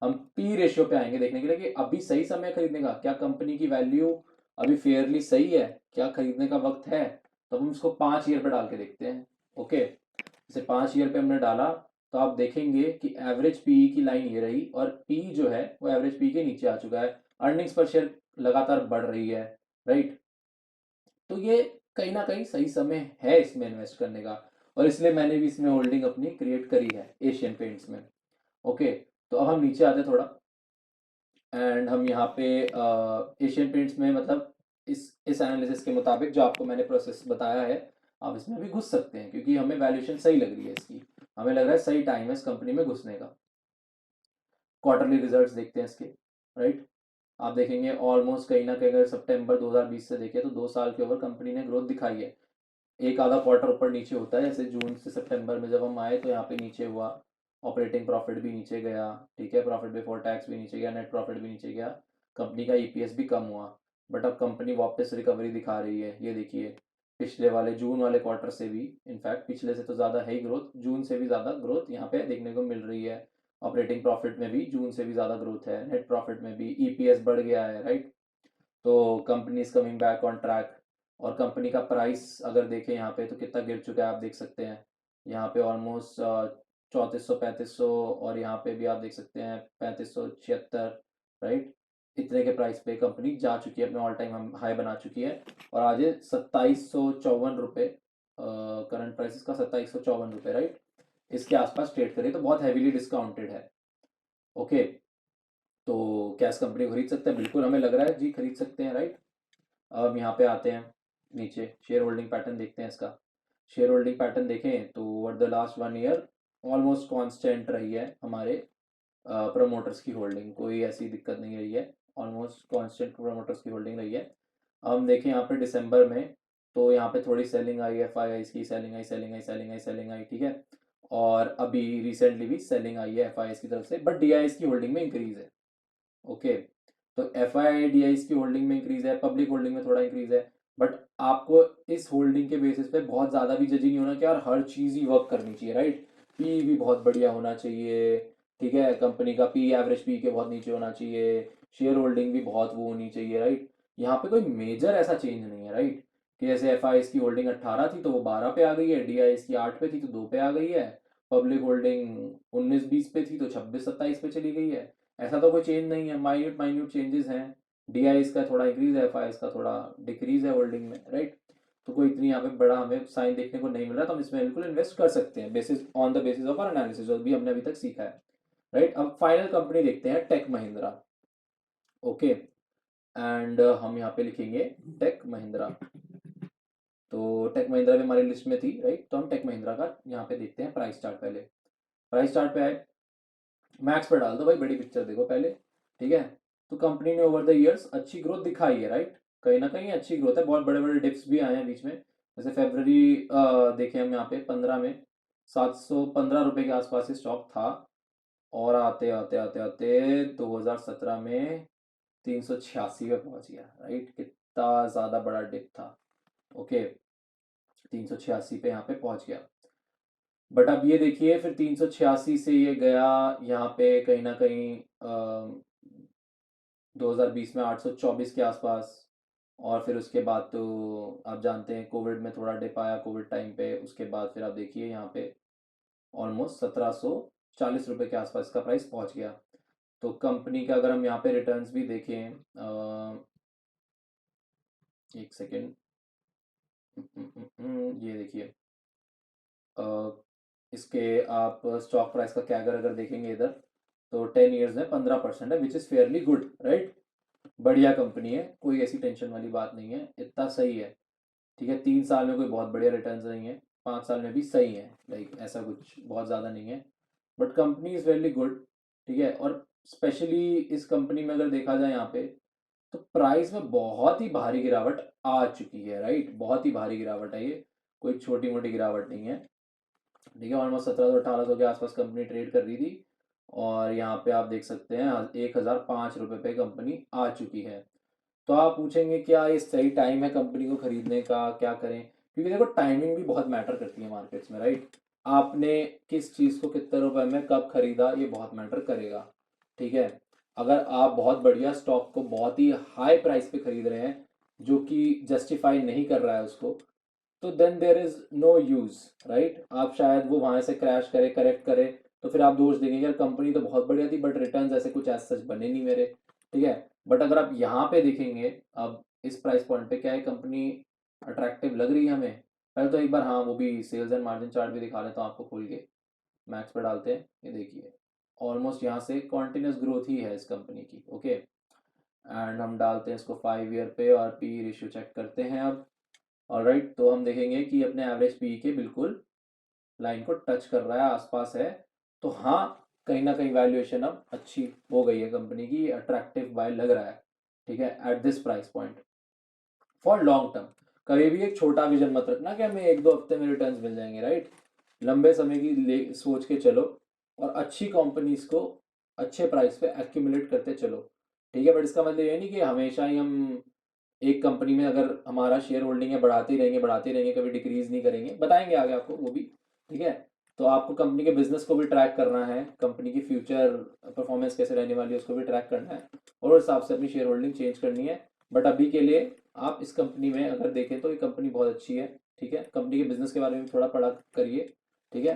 हम पी रेशियो पे आएंगे देखने के लिए कि अभी सही समय खरीदने का, क्या कंपनी की वैल्यू अभी फेयरली सही है, क्या खरीदने का वक्त है। तो हम इसको 5 ईयर पे डाल के देखते हैं, ओके। जैसे 5 ईयर पे हमने डाला, तो आप देखेंगे कि एवरेज पी की लाइन ये रही, और पी जो है वो एवरेज पी के नीचे आ चुका है। अर्निंग्स पर शेयर लगातार बढ़ रही है, राइट। तो ये कहीं ना कहीं सही समय है इसमें इन्वेस्ट करने का, और इसलिए मैंने भी इसमें होल्डिंग अपनी क्रिएट करी है एशियन पेंट्स में, ओके। तो अब हम नीचे आते हैं थोड़ा, एंड हम यहाँ पे एशियन पेंट्स में, मतलब इस एनालिसिस के मुताबिक जो आपको मैंने प्रोसेस बताया है, आप इसमें भी घुस सकते हैं, क्योंकि हमें वैल्यूएशन सही लग रही है इसकी। हमें लग रहा है सही टाइम है इस कंपनी में घुसने का। क्वार्टरली रिजल्ट्स देखते हैं इसके, राइट। आप देखेंगे ऑलमोस्ट कहीं ना कहीं अगर सितंबर 2020 से देखें तो 2 साल के ओवर कंपनी ने ग्रोथ दिखाई है। एक आधा क्वार्टर ऊपर नीचे होता है, जैसे जून से सितंबर में जब हम आए तो यहाँ पे नीचे हुआ, ऑपरेटिंग प्रॉफिट भी नीचे गया, ठीक है, प्रॉफिट बिफोर टैक्स भी नीचे गया, नेट प्रॉफिट भी नीचे गया, कंपनी का ईपीएस भी कम हुआ। बट अब कंपनी वापस रिकवरी दिखा रही है, ये देखिए पिछले वाले जून वाले क्वार्टर से भी, इनफैक्ट पिछले से तो ज़्यादा है ही ग्रोथ, जून से भी ज़्यादा ग्रोथ यहाँ पे देखने को मिल रही है। ऑपरेटिंग प्रॉफिट में भी जून से भी ज़्यादा ग्रोथ है, नेट प्रॉफिट में भी ईपीएस बढ़ गया है, राइट। तो company is coming back on track. और कंपनी का प्राइस अगर देखें यहाँ पे तो कितना गिर चुका है आप देख सकते हैं, यहाँ पे ऑलमोस्ट 3400 3500, और यहाँ पे भी आप देख सकते हैं 3576, राइट। इतने के प्राइस पे कंपनी जा चुकी है, अपने ऑल टाइम हाई बना चुकी है, और आज 2754 रुपये करंट प्राइस इसका, 2754 रुपये, राइट। इसके आसपास ट्रेड करे तो बहुत हैवीली डिस्काउंटेड है। ओके, तो क्या इस कंपनी को खरीद सकते हैं? बिल्कुल, हमें लग रहा है जी खरीद सकते हैं, राइट। अब यहाँ पे आते हैं नीचे, शेयर होल्डिंग पैटर्न देखते हैं इसका। शेयर होल्डिंग पैटर्न देखें तो over the last 1 year almost constant रही है हमारे प्रमोटर्स की होल्डिंग, कोई ऐसी दिक्कत नहीं रही है, ऑलमोस्ट कांस्टेंट प्रमोटर्स की होल्डिंग रही है। हम देखें यहाँ पे दिसंबर में, तो यहाँ पे थोड़ी सेलिंग आई, एफ आई की सेलिंग आई, सेलिंग आई, सेलिंग आई, सेलिंग आई, ठीक है। और अभी रिसेंटली भी सेलिंग आई है एफ आई की तरफ से, बट डी आई की होल्डिंग में इंक्रीज है। ओके, तो एफ आई डी आई की होल्डिंग में इंक्रीज है, पब्लिक होल्डिंग में थोड़ा इंक्रीज है। बट आपको इस होल्डिंग के बेसिस पे बहुत ज़्यादा भी जजी नहीं होना कि यार हर चीज़ ही वर्क करनी चाहिए, राइट। पी भी बहुत बढ़िया होना चाहिए, ठीक है, कंपनी का पी एवरेज पी के बहुत नीचे होना चाहिए, शेयर होल्डिंग भी बहुत वो होनी चाहिए, राइट। यहाँ पे कोई मेजर ऐसा चेंज नहीं है, राइट, कि जैसे एफ आई की होल्डिंग 18 थी तो वो 12 पे आ गई है, डी आई की 8 पे थी तो 2 पे आ गई है, पब्लिक होल्डिंग 19-20 पे थी तो 26-27 पे चली गई है। ऐसा तो कोई चेंज नहीं है, माइन्यूट माइन्यूट चेंजेस हैं। डी आई का थोड़ा इंक्रीज है, एफ आई का थोड़ा डिक्रीज है होल्डिंग में, राइट। तो कोई इतनी यहाँ पे बड़ा हमें साइन देखने को नहीं मिल रहा, तो हम इसमें बिल्कुल इन्वेस्ट कर सकते हैं basis on the basis of our analysis, जो भी हमने अभी तक सीखा है, राइट। अब फाइनल कंपनी देखते हैं, टेक महिंद्रा। ओके, एंड हम यहाँ पे लिखेंगे टेक महिंद्रा। तो टेक महिंद्रा भी हमारी लिस्ट में थी, राइट। तो हम टेक महिंद्रा का यहाँ पे देखते हैं प्राइस चार्ट। पहले प्राइस चार्ट पे आए, मैक्स पे डाल दो भाई, बड़ी पिक्चर देखो पहले, ठीक है। तो कंपनी ने ओवर द इयर्स अच्छी ग्रोथ दिखाई है, राइट, कहीं ना कहीं अच्छी ग्रोथ है, बहुत बड़े बड़े डिप्स भी आए हैं बीच में। जैसे फेब्रवरी देखे हम यहाँ पे 15 में 715 रुपये के आसपास ही स्टॉक था, और आते आते आते आते 2017 में 386 पे पहुंच गया, राइट। कितना ज़्यादा बड़ा डिप था। ओके, 386 पे यहाँ पे पहुंच गया। बट अब ये देखिए फिर 386 से ये गया यहाँ पे कहीं ना कहीं 2020 में 824 के आसपास, और फिर उसके बाद तो आप जानते हैं कोविड में थोड़ा डिप आया, कोविड टाइम पे, उसके बाद फिर आप देखिए यहाँ पे ऑलमोस्ट 1740 रुपये के आसपास का प्राइस पहुंच गया। तो कंपनी का अगर हम यहाँ पे रिटर्न्स भी देखें, एक सेकेंड, ये देखिए, इसके आप स्टॉक प्राइस का कैगर अगर देखेंगे इधर, तो 10 ईयर्स में 15% है, which is fairly good, right. बढ़िया कंपनी है, कोई ऐसी टेंशन वाली बात नहीं है, इतना सही है, ठीक है। 3 साल में कोई बहुत बढ़िया रिटर्न्स नहीं है, 5 साल में भी सही है, लाइक ऐसा कुछ बहुत ज़्यादा नहीं है, but company is very good, ठीक है। और स्पेशली इस कंपनी में अगर देखा जाए यहाँ पे, तो प्राइस में बहुत ही भारी गिरावट आ चुकी है, राइट, बहुत ही भारी गिरावट है ये, कोई छोटी मोटी गिरावट नहीं है, ठीक है। ऑलमोस्ट 1700-1800 के आसपास कंपनी ट्रेड कर रही थी, और यहाँ पे आप देख सकते हैं 1005 रुपये पे कंपनी आ चुकी है। तो आप पूछेंगे क्या ये सही टाइम है कंपनी को खरीदने का, क्या करें? क्योंकि देखो टाइमिंग भी बहुत मैटर करती है मार्केट्स में, राइट। आपने किस चीज़ को कितने रुपए में कब खरीदा, ये बहुत मैटर करेगा, ठीक है। अगर आप बहुत बढ़िया स्टॉक को बहुत ही हाई प्राइस पे खरीद रहे हैं, जो कि जस्टिफाई नहीं कर रहा है उसको, तो then there is no use, right. आप शायद वो वहां से क्रैश करे, करेक्ट करे, तो फिर आप दोष देंगे यार कंपनी तो बहुत बढ़िया थी बट रिटर्न्स ऐसे कुछ ऐसे सच बने नहीं मेरे, ठीक है। बट अगर आप यहाँ पे देखेंगे, अब इस प्राइस पॉइंट पे क्या है कंपनी अट्रैक्टिव लग रही है हमें। पहले तो एक बार हाँ वो भी सेल्स एंड मार्जिन चार्ट भी दिखा लेता हूँ आपको खोल के, मैक्स पे डालते हैं, ये देखिए ऑलमोस्ट यहाँ से कॉन्टिन्यूस ग्रोथ ही है इस कंपनी की। ओके, एंड हम डालते हैं इसको 5 ईयर पे और पी रेशियो चेक करते हैं अब। ऑलराइट, तो हम देखेंगे कि अपने एवरेज पी के बिल्कुल लाइन को टच कर रहा है, आसपास है। तो हाँ, कहीं ना कहीं वैल्यूएशन अब अच्छी हो गई है कंपनी की, अट्रैक्टिव बाय लग रहा है, ठीक है, at this price point for long term. कभी भी एक छोटा विजन मत रखना कि हमें 1-2 हफ्ते में रिटर्न्स मिल जाएंगे, राइट। लंबे समय की सोच के चलो और अच्छी कंपनीज को अच्छे प्राइस पे एक्यूमुलेट करते चलो, ठीक है। बट इसका मतलब ये नहीं कि हमेशा ही हम एक कंपनी में अगर हमारा शेयर होल्डिंग है बढ़ाते ही रहेंगे, कभी डिक्रीज नहीं करेंगे, बताएंगे आगे आपको वो भी, ठीक है। तो आपको कंपनी के बिजनेस को भी ट्रैक करना है, कंपनी की फ्यूचर परफॉर्मेंस कैसे रहने वाली है उसको भी ट्रैक करना है, और उस हिसाब से अपनी शेयर होल्डिंग चेंज करनी है। बट अभी के लिए आप इस कंपनी में अगर देखें तो ये कंपनी बहुत अच्छी है, ठीक है। कंपनी के बिजनेस के बारे में थोड़ा पढ़ा करिए, ठीक है।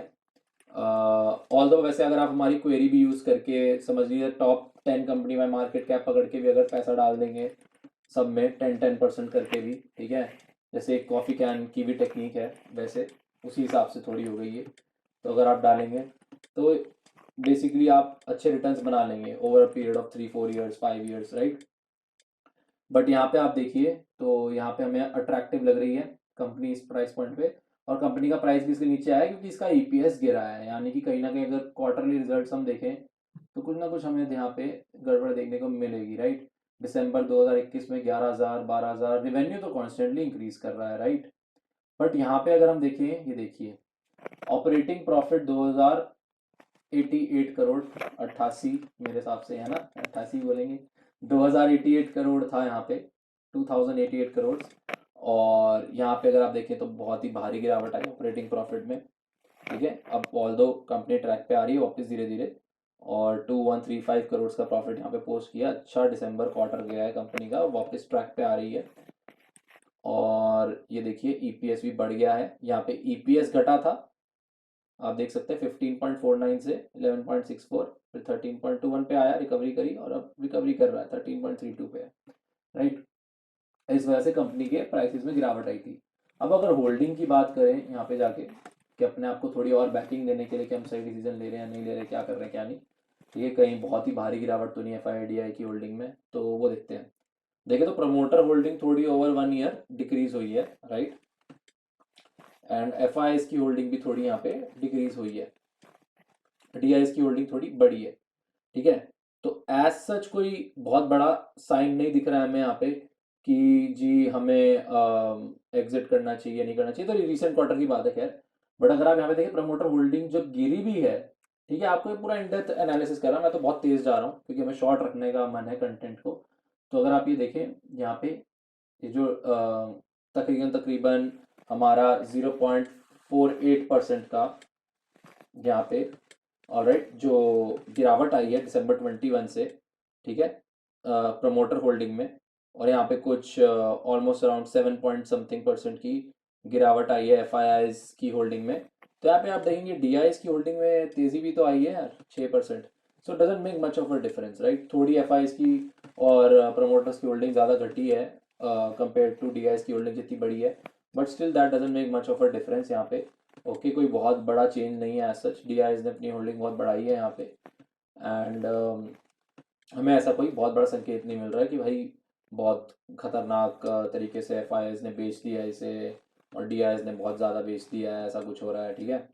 ऑल दो वैसे अगर आप हमारी क्वेरी भी यूज़ करके समझ लीजिए टॉप 10 कंपनी में मार्केट कैप पकड़ के भी अगर पैसा डाल देंगे सब में 10-10% करके भी, ठीक है। जैसे एक कॉफ़ी कैन की भी टेक्निक है वैसे, उसी हिसाब से थोड़ी हो गई है। तो अगर आप डालेंगे तो बेसिकली आप अच्छे रिटर्न्स बना लेंगे over a period of 3-4 years 5 years, right. But यहाँ पे आप देखिए तो यहाँ पे हमें अट्रैक्टिव लग रही है कंपनी इस प्राइस पॉइंट पे, और कंपनी का प्राइस भी इसके नीचे आया है क्योंकि इसका ईपीएस गिरा है, यानी कि कहीं ना कहीं अगर क्वार्टरली रिजल्ट्स हम देखें तो कुछ ना कुछ हमें यहाँ पे गड़बड़ देखने को मिलेगी, राइट। दिसंबर 2021 में 11,000 12,000 रिवेन्यू तो कॉन्स्टेंटली इंक्रीज कर रहा है, राइट। बट यहाँ पे अगर हम देखें, ये देखिए ऑपरेटिंग प्रॉफिट 2088 करोड़, 88 मेरे हिसाब से है ना, 88 बोलेंगे, 2088 करोड़ था यहाँ पे, 2088 करोड़। और यहाँ पे अगर आप देखें तो बहुत ही भारी गिरावट आई ऑपरेटिंग प्रॉफिट में, ठीक है। अब ऑल दो कंपनी ट्रैक पे आ रही है वापस धीरे धीरे, और 2135 करोड़ का प्रॉफिट यहाँ पे पोस्ट किया, अच्छा दिसंबर क्वार्टर गया है कंपनी का, वापस ट्रैक पे आ रही है। और ये देखिए ईपीएस भी बढ़ गया है, यहाँ पे ईपीएस घटा था, आप देख सकते हैं 15.49 से 11.64, फिर 13.21 पे आया, रिकवरी करी, और अब रिकवरी कर रहा है 13.32 पे है, राइट। इस वजह से कंपनी के प्राइसेस में गिरावट आई थी। अब अगर होल्डिंग की बात करें यहाँ पे जाके कि अपने आप को थोड़ी और बैकिंग देने के लिए कि हम सही डिसीजन ले रहे हैं नहीं ले रहे, क्या कर रहे हैं क्या नहीं, ठीक है, कहीं बहुत ही भारी गिरावट तो नहीं है एफआईडीआई की होल्डिंग में, तो वो देखते हैं। देखे तो प्रमोटर होल्डिंग थोड़ी ओवर 1 ईयर डिक्रीज हुई है, राइट। एंड एफआईएस की होल्डिंग भी थोड़ी यहाँ पे डिक्रीज हुई है, डीआईएस की होल्डिंग थोड़ी बड़ी है, ठीक है। तो एज सच कोई बहुत बड़ा साइन नहीं दिख रहा है हमें यहाँ पे कि जी हमें एग्जिट करना चाहिए नहीं करना चाहिए, तो रिसेंट क्वार्टर की बात है खैर। बट अगर आप यहाँ पे देखें प्रमोटर होल्डिंग जो गिरी भी है, ठीक है, आपको ये पूरा इन डेप्थ एनालिसिस कर रहा हूँ, मैं तो बहुत तेज जा रहा हूँ क्योंकि हमें शॉर्ट रखने का मन है कंटेंट को। तो अगर आप ये देखें यहाँ पे ये जो तकरीबन तकरीबन हमारा 0.48% का यहाँ पे, ऑलराइट, जो गिरावट आई है दिसंबर 21 से, ठीक है, प्रमोटर होल्डिंग में, और यहाँ पे कुछ almost around 7 point something percent की गिरावट आई है एफआईआईज की होल्डिंग में। तो यहाँ पे आप देखेंगे डीआईएस की होल्डिंग में तेजी भी तो आई है यार, 6%। So doesn't make much of a difference, right. थोड़ी एफआईआईज की और प्रमोटर्स की होल्डिंग ज़्यादा घटी है कंपेयर टू डीआईएस की होल्डिंग जितनी बड़ी है, but still that doesn't make much of a difference यहाँ पे। ओके कोई बहुत बड़ा चेंज नहीं है एज सच, डीआईएस ने अपनी होल्डिंग बहुत बढ़ाई है यहाँ पे, एंड हमें ऐसा कोई बहुत बड़ा संकेत नहीं मिल रहा है कि भाई बहुत खतरनाक तरीके से एफआईआईज ने बेच दिया है इसे और डीआईएस ने बहुत ज़्यादा बेच दिया है, ऐसा कुछ हो रहा है, ठीक है।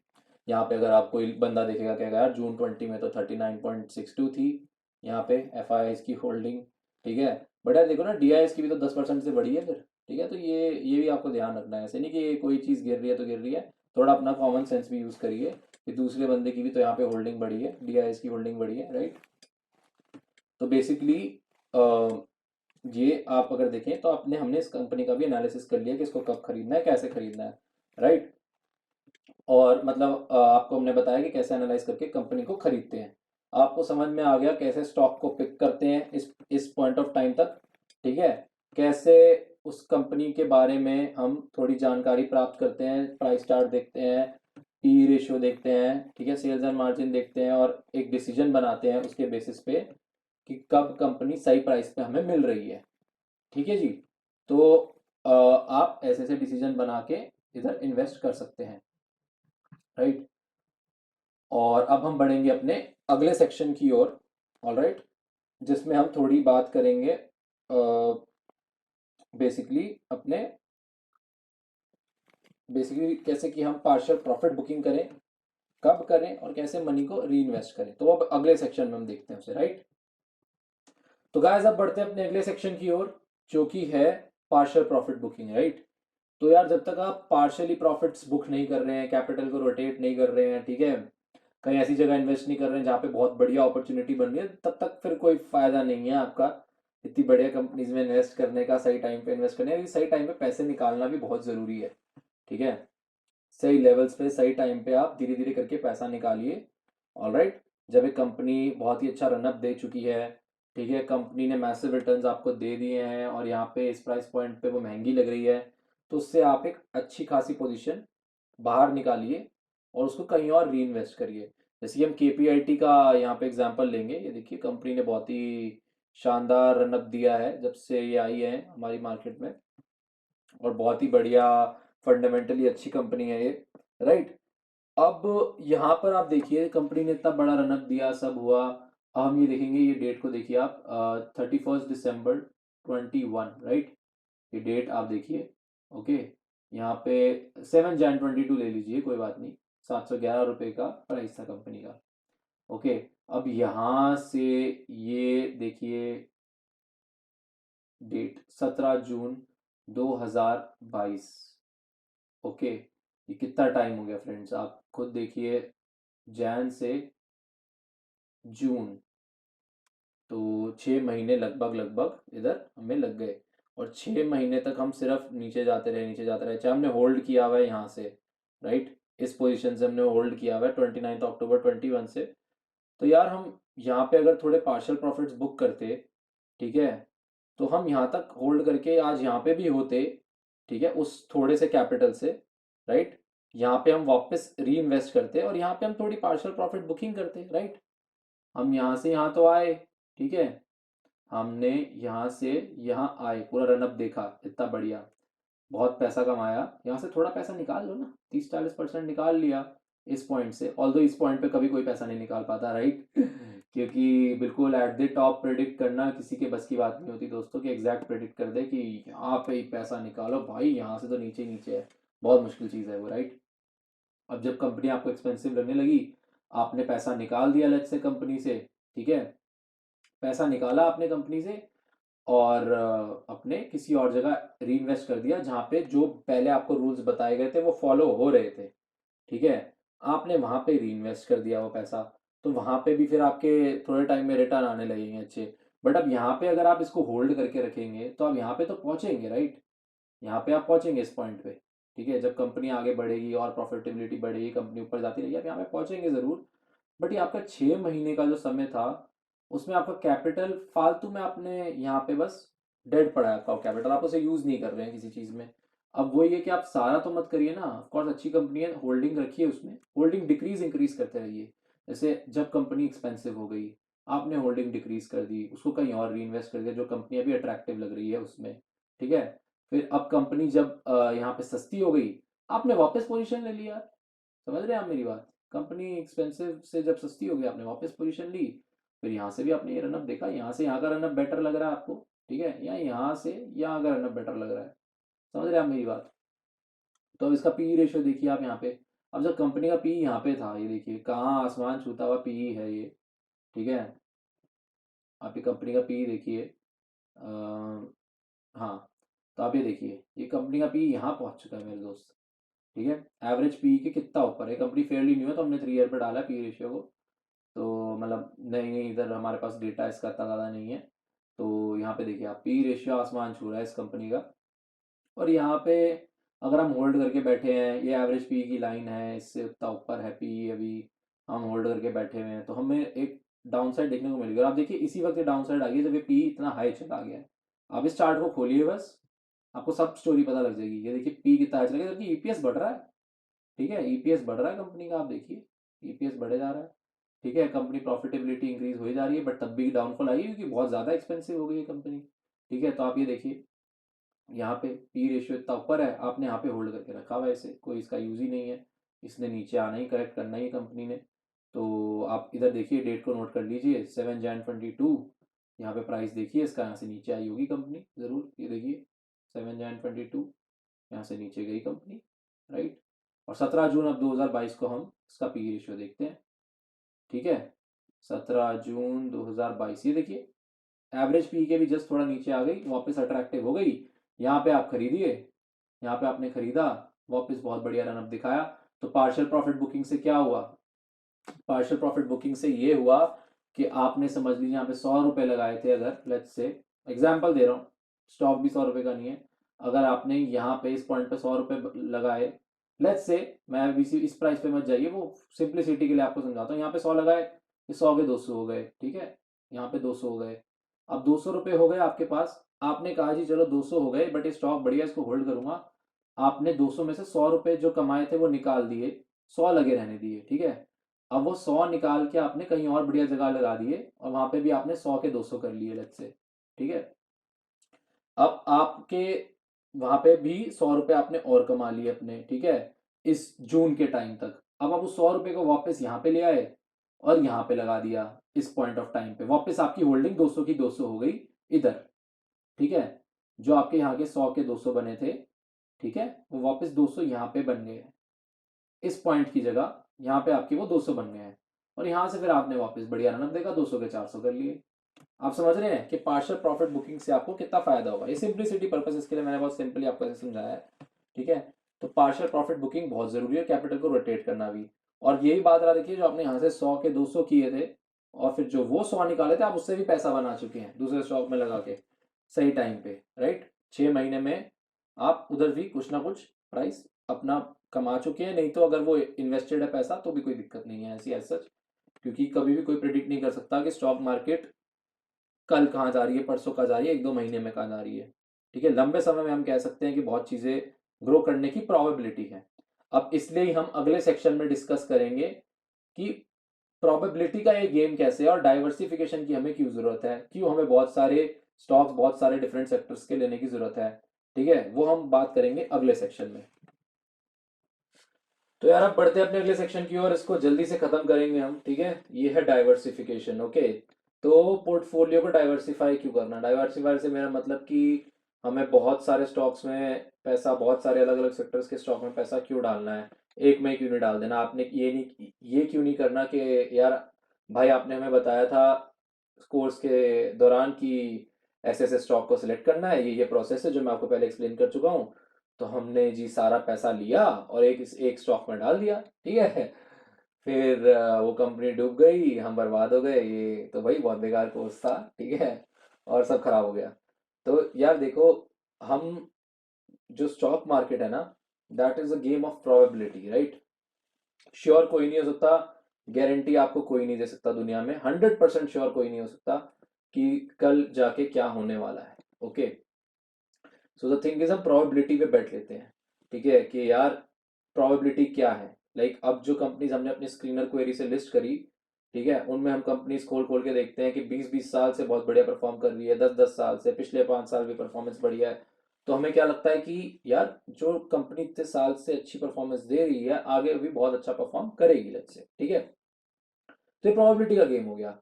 यहाँ पे अगर आप कोई बंदा देखेगा कहेगा यार जून 20 में तो 39.62 थी यहाँ पे एफआईआईज की होल्डिंग, ठीक है। बट यार देखो ना डीआईएस की भी तो 10% से बढ़ी है फिर, ठीक है। तो ये भी आपको ध्यान रखना है, ऐसे नहीं कि कोई चीज़ गिर रही है तो गिर रही है, थोड़ा अपना कॉमन सेंस भी यूज़ करिए कि दूसरे बंदे की भी तो यहाँ पे होल्डिंग बढ़ी है, डीआईएस की होल्डिंग बढ़ी है, राइट। तो बेसिकली ये आप अगर देखें तो आपने हमने इस कंपनी का भी एनालिसिस कर लिया कि इसको कब खरीदना है कैसे खरीदना है, राइट। और मतलब आपको हमने बताया कि कैसे एनालाइज करके कंपनी को खरीदते हैं, आपको समझ में आ गया कैसे स्टॉक को पिक करते हैं इस पॉइंट ऑफ टाइम तक, ठीक है। कैसे उस कंपनी के बारे में हम थोड़ी जानकारी प्राप्त करते हैं, प्राइस चार्ट देखते हैं, पी रेशियो देखते हैं, ठीक है, सेल्स एंड मार्जिन देखते हैं, और एक डिसीजन बनाते हैं उसके बेसिस पे कि कब कंपनी सही प्राइस पे हमें मिल रही है, ठीक है जी। तो आप ऐसे ऐसे डिसीजन बना के इधर इन्वेस्ट कर सकते हैं, राइट। और अब हम बढ़ेंगे अपने अगले सेक्शन की ओर, ऑलराइट, जिसमें हम थोड़ी बात करेंगे बेसिकली कैसे कि हम पार्शियल प्रॉफिट बुकिंग करें, कब करें, और कैसे मनी को री इन्वेस्ट करें, तो अब अगले सेक्शन में हम देखते हैं उसे, राइट। तो गाइस अब बढ़ते हैं अपने अगले सेक्शन की ओर जो कि है पार्शियल प्रॉफिट बुकिंग, राइट। तो यार जब तक आप पार्शियली प्रॉफिट्स बुक नहीं कर रहे हैं, कैपिटल को रोटेट नहीं कर रहे हैं, ठीक है, कहीं ऐसी जगह इन्वेस्ट नहीं कर रहे हैं जहाँ पे बहुत बढ़िया अपॉर्चुनिटी बन रही है, तब तक फिर कोई फायदा नहीं है आपका इतनी बढ़िया कंपनीज में इन्वेस्ट करने का, सही टाइम पे इन्वेस्ट करने का। सही टाइम पे पैसे निकालना भी बहुत ज़रूरी है, ठीक है। सही लेवल्स पे सही टाइम पे आप धीरे धीरे करके पैसा निकालिए। ऑलराइट, जब एक कंपनी बहुत ही अच्छा रनअप दे चुकी है, ठीक है, कंपनी ने मैसिव रिटर्न्स आपको दे दिए हैं और यहाँ पे इस प्राइस पॉइंट पे वो महंगी लग रही है, तो उससे आप एक अच्छी खासी पोजीशन बाहर निकालिए और उसको कहीं और री इन्वेस्ट करिए। जैसे कि हम KPIT का यहाँ पे एग्जांपल लेंगे, ये देखिए कंपनी ने बहुत ही शानदार रनअप दिया है जब से ये आई है हमारी मार्केट में, और बहुत ही बढ़िया फंडामेंटली अच्छी कंपनी है ये, राइट। अब यहाँ पर आप देखिए कंपनी ने इतना बड़ा रनअप दिया, सब हुआ। अब हम ये देखेंगे, ये डेट को देखिए आप, 31 दिसंबर 2021, राइट। ये डेट आप देखिए, ओके। यहाँ पे 7 जनवरी 2022 ले लीजिए, कोई बात नहीं। 711 रुपये का प्राइस था कंपनी का, ओके। अब यहाँ से ये देखिए डेट 17 जून 2022, ओके। ये कितना टाइम हो गया फ्रेंड्स, आप खुद देखिए, जैन से जून, तो 6 महीने लगभग लगभग इधर हमें लग गए। और 6 महीने तक हम सिर्फ नीचे जाते रहे, नीचे जाते रहे, चाहे हमने होल्ड किया हुआ है यहाँ से, राइट। इस पोजीशन से हमने होल्ड किया हुआ है 29 अक्टूबर 2021 से। तो यार हम यहाँ पे अगर थोड़े पार्शियल प्रॉफिट्स बुक करते, ठीक है, तो हम यहाँ तक होल्ड करके आज यहाँ पे भी होते, ठीक है, उस थोड़े से कैपिटल से, राइट। यहाँ पे हम वापस री इन्वेस्ट करते और यहाँ पे हम थोड़ी पार्शियल प्रॉफिट बुकिंग करते, राइट। हम यहाँ से यहाँ तो आए, ठीक है, हमने यहाँ से यहाँ आए, पूरा रनअप देखा इतना बढ़िया, बहुत पैसा कमाया, यहाँ से थोड़ा पैसा निकाल लो ना, 30-40% निकाल लिया इस पॉइंट से। ऑल्दो इस पॉइंट पे कभी कोई पैसा नहीं निकाल पाता, राइट। क्योंकि बिल्कुल एट द टॉप प्रेडिक्ट करना किसी के बस की बात नहीं होती दोस्तों, कि एग्जैक्ट प्रेडिक्ट कर दे कि यहाँ पे ही पैसा निकालो भाई, यहाँ से तो नीचे ही नीचे है, बहुत मुश्किल चीज़ है वो, राइट। अब जब कंपनी आपको एक्सपेंसिव लगने लगी, आपने पैसा निकाल दिया लेट्स से कंपनी से, ठीक है, पैसा निकाला आपने कंपनी से और अपने किसी और जगह री इन्वेस्ट कर दिया जहाँ पे जो पहले आपको रूल्स बताए गए थे वो फॉलो हो रहे थे, ठीक है। आपने वहाँ पे री इन्वेस्ट कर दिया वो पैसा, तो वहाँ पे भी फिर आपके थोड़े टाइम में रिटर्न आने लगेंगे अच्छे। बट अब यहाँ पे अगर आप इसको होल्ड करके रखेंगे तो आप यहाँ पे तो पहुँचेंगे, राइट। यहाँ पे आप पहुँचेंगे इस पॉइंट पे, ठीक है, जब कंपनी आगे बढ़ेगी और प्रॉफिटेबिलिटी बढ़ेगी, कंपनी ऊपर जाती रहेगी, आप यहाँ पे पहुँचेंगे ज़रूर। बट ये आपका 6 महीने का जो समय था, उसमें आपका कैपिटल फालतू में आपने यहाँ पे बस डेड पड़ा है आपका कैपिटल, आप उसे यूज़ नहीं कर रहे हैं किसी चीज़ में। अब वही है कि आप सारा तो मत करिए ना, ऑफकोर्स अच्छी कंपनी है, होल्डिंग रखिए, उसमें होल्डिंग डिक्रीज इंक्रीज करते रहिए। जैसे जब कंपनी एक्सपेंसिव हो गई, आपने होल्डिंग डिक्रीज कर दी, उसको कहीं और री इन्वेस्ट कर दिया जो कंपनी अभी अट्रैक्टिव लग रही है उसमें, ठीक है। फिर अब कंपनी जब यहाँ पे सस्ती हो गई, आपने वापस पोजीशन ले लिया, समझ रहे हैं आप मेरी बात। कंपनी एक्सपेंसिव से जब सस्ती हो गई, आपने वापस पोजीशन ली, फिर यहाँ से भी आपने ये रनअप देखा, यहाँ से यहाँ का रनअप बेटर लग रहा है आपको, ठीक है, या यहाँ से यहाँ का रनअप बेटर लग रहा है, समझ रहे हैं आप मेरी बात। तो अब इसका पी रेशियो देखिए आप यहाँ पे, अब जब कंपनी का पी यहाँ पे था, ये देखिए कहाँ आसमान छूता हुआ पी है ये, ठीक है। आप ये कंपनी का पी देखिए, हाँ, तो आप ये देखिए ये कंपनी का पी यहाँ पहुँच चुका है मेरे दोस्त, ठीक है। एवरेज पी के कितना ऊपर है, कंपनी फेयरली न्यू है तो हमने 3 ईयर पे डाला पी रेशियो को, तो मतलब नहीं नहीं, इधर हमारे पास डेटा इसका इतना ज़्यादा नहीं है। तो यहाँ पे देखिए आप पी रेशियो आसमान छू रहा है इस कंपनी का। और यहाँ पे अगर हम होल्ड करके बैठे हैं, ये एवरेज पी की लाइन है, इससे उतना ऊपर है पी, अभी हम होल्ड करके बैठे हुए हैं, तो हमें एक डाउन साइड देखने को मिलेगा। और आप देखिए इसी वक्त डाउन साइड आ गई जब ये पी इतना हाई चला गया है। आप इस चार्ट को खोलिए बस, आपको सब स्टोरी पता लग जाएगी। ये देखिए पी कितना हाई चला गया, जबकि ईपीएस बढ़ रहा है, ठीक है, ईपीएस बढ़ रहा है कंपनी का, आप देखिए ईपीएस बढ़े जा रहा है, ठीक है, कंपनी प्रॉफिटेबिलिटी इंक्रीज हो जा रही है, बट तब भी डाउनफॉल आई है क्योंकि बहुत ज़्यादा एक्सपेंसिव हो गई है कंपनी, ठीक है। तो आप ये देखिए यहाँ पे पी रेशियो इतना ऊपर है, आपने यहाँ पे होल्ड करके रखा हुआ है इसे, कोई इसका यूज़ ही नहीं है, इसने नीचे आना ही, करेक्ट करना ही कंपनी ने। तो आप इधर देखिए, डेट को नोट कर लीजिए, 7 जन 2022, यहाँ पे प्राइस देखिए इसका, यहाँ से नीचे आई होगी कंपनी ज़रूर, ये देखिए 7 जन 2022, यहाँ से नीचे गई कंपनी, राइट। और 17 जून अब 2022 को हम इसका पी रेशियो देखते हैं, ठीक है। 17 जून 2022, ये देखिए एवरेज पी के भी जस्ट थोड़ा नीचे आ गई, वापस अट्रैक्टिव हो गई, यहाँ पे आप खरीदिए, यहाँ पे आपने खरीदा, वापस बहुत बढ़िया रन अप दिखाया। तो पार्शियल प्रॉफिट बुकिंग से क्या हुआ, पार्शियल प्रॉफिट बुकिंग से ये हुआ कि आपने समझ लीजिए यहाँ पे 100 रुपए लगाए थे, अगर लेट्स से एग्जाम्पल दे रहा हूँ, स्टॉक भी 100 रुपए का नहीं है, अगर आपने यहाँ पे इस पॉइंट पे 100 रुपए लगाए, लेट्स से, मैं अभी इस प्राइस पे मत जाइए, वो सिंप्लिसिटी के लिए आपको समझाता हूँ, यहाँ पे 100 लगाए, ये 100 के 200 हो गए, ठीक है, यहाँ पे 200 हो गए। अब 200 रुपए हो गए आपके पास, आपने कहा जी चलो 200 हो गए, बट ये स्टॉक बढ़िया, इसको होल्ड करूंगा। आपने 200 में से 100 रुपए जो कमाए थे वो निकाल दिए, 100 लगे रहने दिए, ठीक है। अब वो 100 निकाल के आपने कहीं और बढ़िया जगह लगा दिए, और वहां पे भी आपने 100 के 200 कर लिए, लेट्स से, ठीक है। अब आपके वहां पे भी 100 रुपए आपने और कमा लिए अपने, ठीक है, इस जून के टाइम तक। अब आप उस 100 रुपए को वापस यहाँ पे ले आए और यहाँ पे लगा दिया, इस पॉइंट ऑफ टाइम पे वापस आपकी होल्डिंग 200 की 200 हो गई इधर, ठीक है। जो आपके यहाँ के 100 के 200 बने थे, ठीक है, वो वापस 200 यहाँ पे बन गए, इस पॉइंट की जगह यहाँ पे आपके वो 200 बन गए हैं, और यहाँ से फिर आपने वापस बढ़िया रनअप देखा, 200 के 400 कर लिए। आप समझ रहे हैं कि पार्शियल प्रॉफिट बुकिंग से आपको कितना फायदा होगा। ये सिंप्लिसिटी पर्पसेस के लिए मैंने बहुत सिंपली आपको ऐसे समझाया है, ठीक है। तो पार्शियल प्रॉफिट बुकिंग बहुत जरूरी है, कैपिटल को रोटेट करना भी। और यही बात रहा, देखिए जो आपने यहाँ से 100 के 200 किए थे, और फिर जो वो 100 निकाले थे, आप उससे भी पैसा बना चुके हैं दूसरे स्टॉक में लगा के, सही टाइम पे, राइट। 6 महीने में आप उधर भी कुछ ना कुछ प्राइस अपना कमा चुके हैं। नहीं तो अगर वो इन्वेस्टेड है पैसा तो भी कोई दिक्कत नहीं है ऐसी एज सच, क्योंकि कभी भी कोई प्रिडिक्ट नहीं कर सकता कि स्टॉक मार्केट कल कहाँ जा रही है, परसों कहाँ जा रही है, 1-2 महीने में कहाँ जा रही है, ठीक है। लंबे समय में हम कह सकते हैं कि बहुत चीज़ें ग्रो करने की प्रोबेबिलिटी है। अब इसलिए ही हम अगले सेक्शन में डिस्कस करेंगे कि प्रोबेबिलिटी का ये गेम कैसे है, और डाइवर्सिफिकेशन की हमें क्यों जरूरत है, क्यों हमें बहुत सारे स्टॉक्स बहुत सारे डिफरेंट सेक्टर्स के लेने की जरूरत है, ठीक है। वो हम बात करेंगे अगले सेक्शन में। तो यार अब बढ़ते हैं अपने अगले सेक्शन की ओर, इसको जल्दी से खत्म करेंगे हम, ठीक है। ये है डाइवर्सिफिकेशन, ओके। तो पोर्टफोलियो को डाइवर्सिफाई क्यों करना, डाइवर्सिफाई से मेरा मतलब कि हमें बहुत सारे स्टॉक्स में पैसा, बहुत सारे अलग अलग सेक्टर्स के स्टॉक में पैसा क्यों डालना है, एक में क्यों नहीं डाल देना। आपने ये क्यों नहीं करना कि यार भाई आपने हमें बताया था कोर्स के दौरान कि ऐसे ऐसे स्टॉक को सिलेक्ट करना है, ये प्रोसेस है जो मैं आपको पहले एक्सप्लेन कर चुका हूँ। तो हमने जी सारा पैसा लिया और एक स्टॉक में डाल दिया, ठीक है। फिर वो कंपनी डूब गई, हम बर्बाद हो गए, ये तो भाई बहुत बेकार कोर्स था, ठीक है, और सब खराब हो गया। तो यार देखो, हम जो स्टॉक मार्केट है ना, that is a game of probability, right. Sure कोई नहीं हो सकता, गारंटी आपको कोई नहीं दे सकता दुनिया में, 100% श्योर कोई नहीं हो सकता कि कल जाके क्या होने वाला है, okay. So the thing is हम प्रोबेबिलिटी पे बैठ लेते हैं, ठीक है, कि यार प्रोबेबिलिटी क्या है। लाइक अब जो कंपनीज हमने अपनी स्क्रीनर क्वेरी से लिस्ट करी, ठीक है, उनमें हम कंपनीज खोल खोल के देखते हैं कि 20-20 साल से बहुत बढ़िया परफॉर्म कर रही है, 10-10 साल से, पिछले 5 साल भी परफॉर्मेंस बढ़िया है। तो हमें क्या लगता है कि यार जो कंपनी इतने साल से अच्छी परफॉर्मेंस दे रही है, आगे भी बहुत अच्छा परफॉर्म करेगी, लेट्स से, ठीक है। तो ये प्रोबेबिलिटी का गेम हो गया।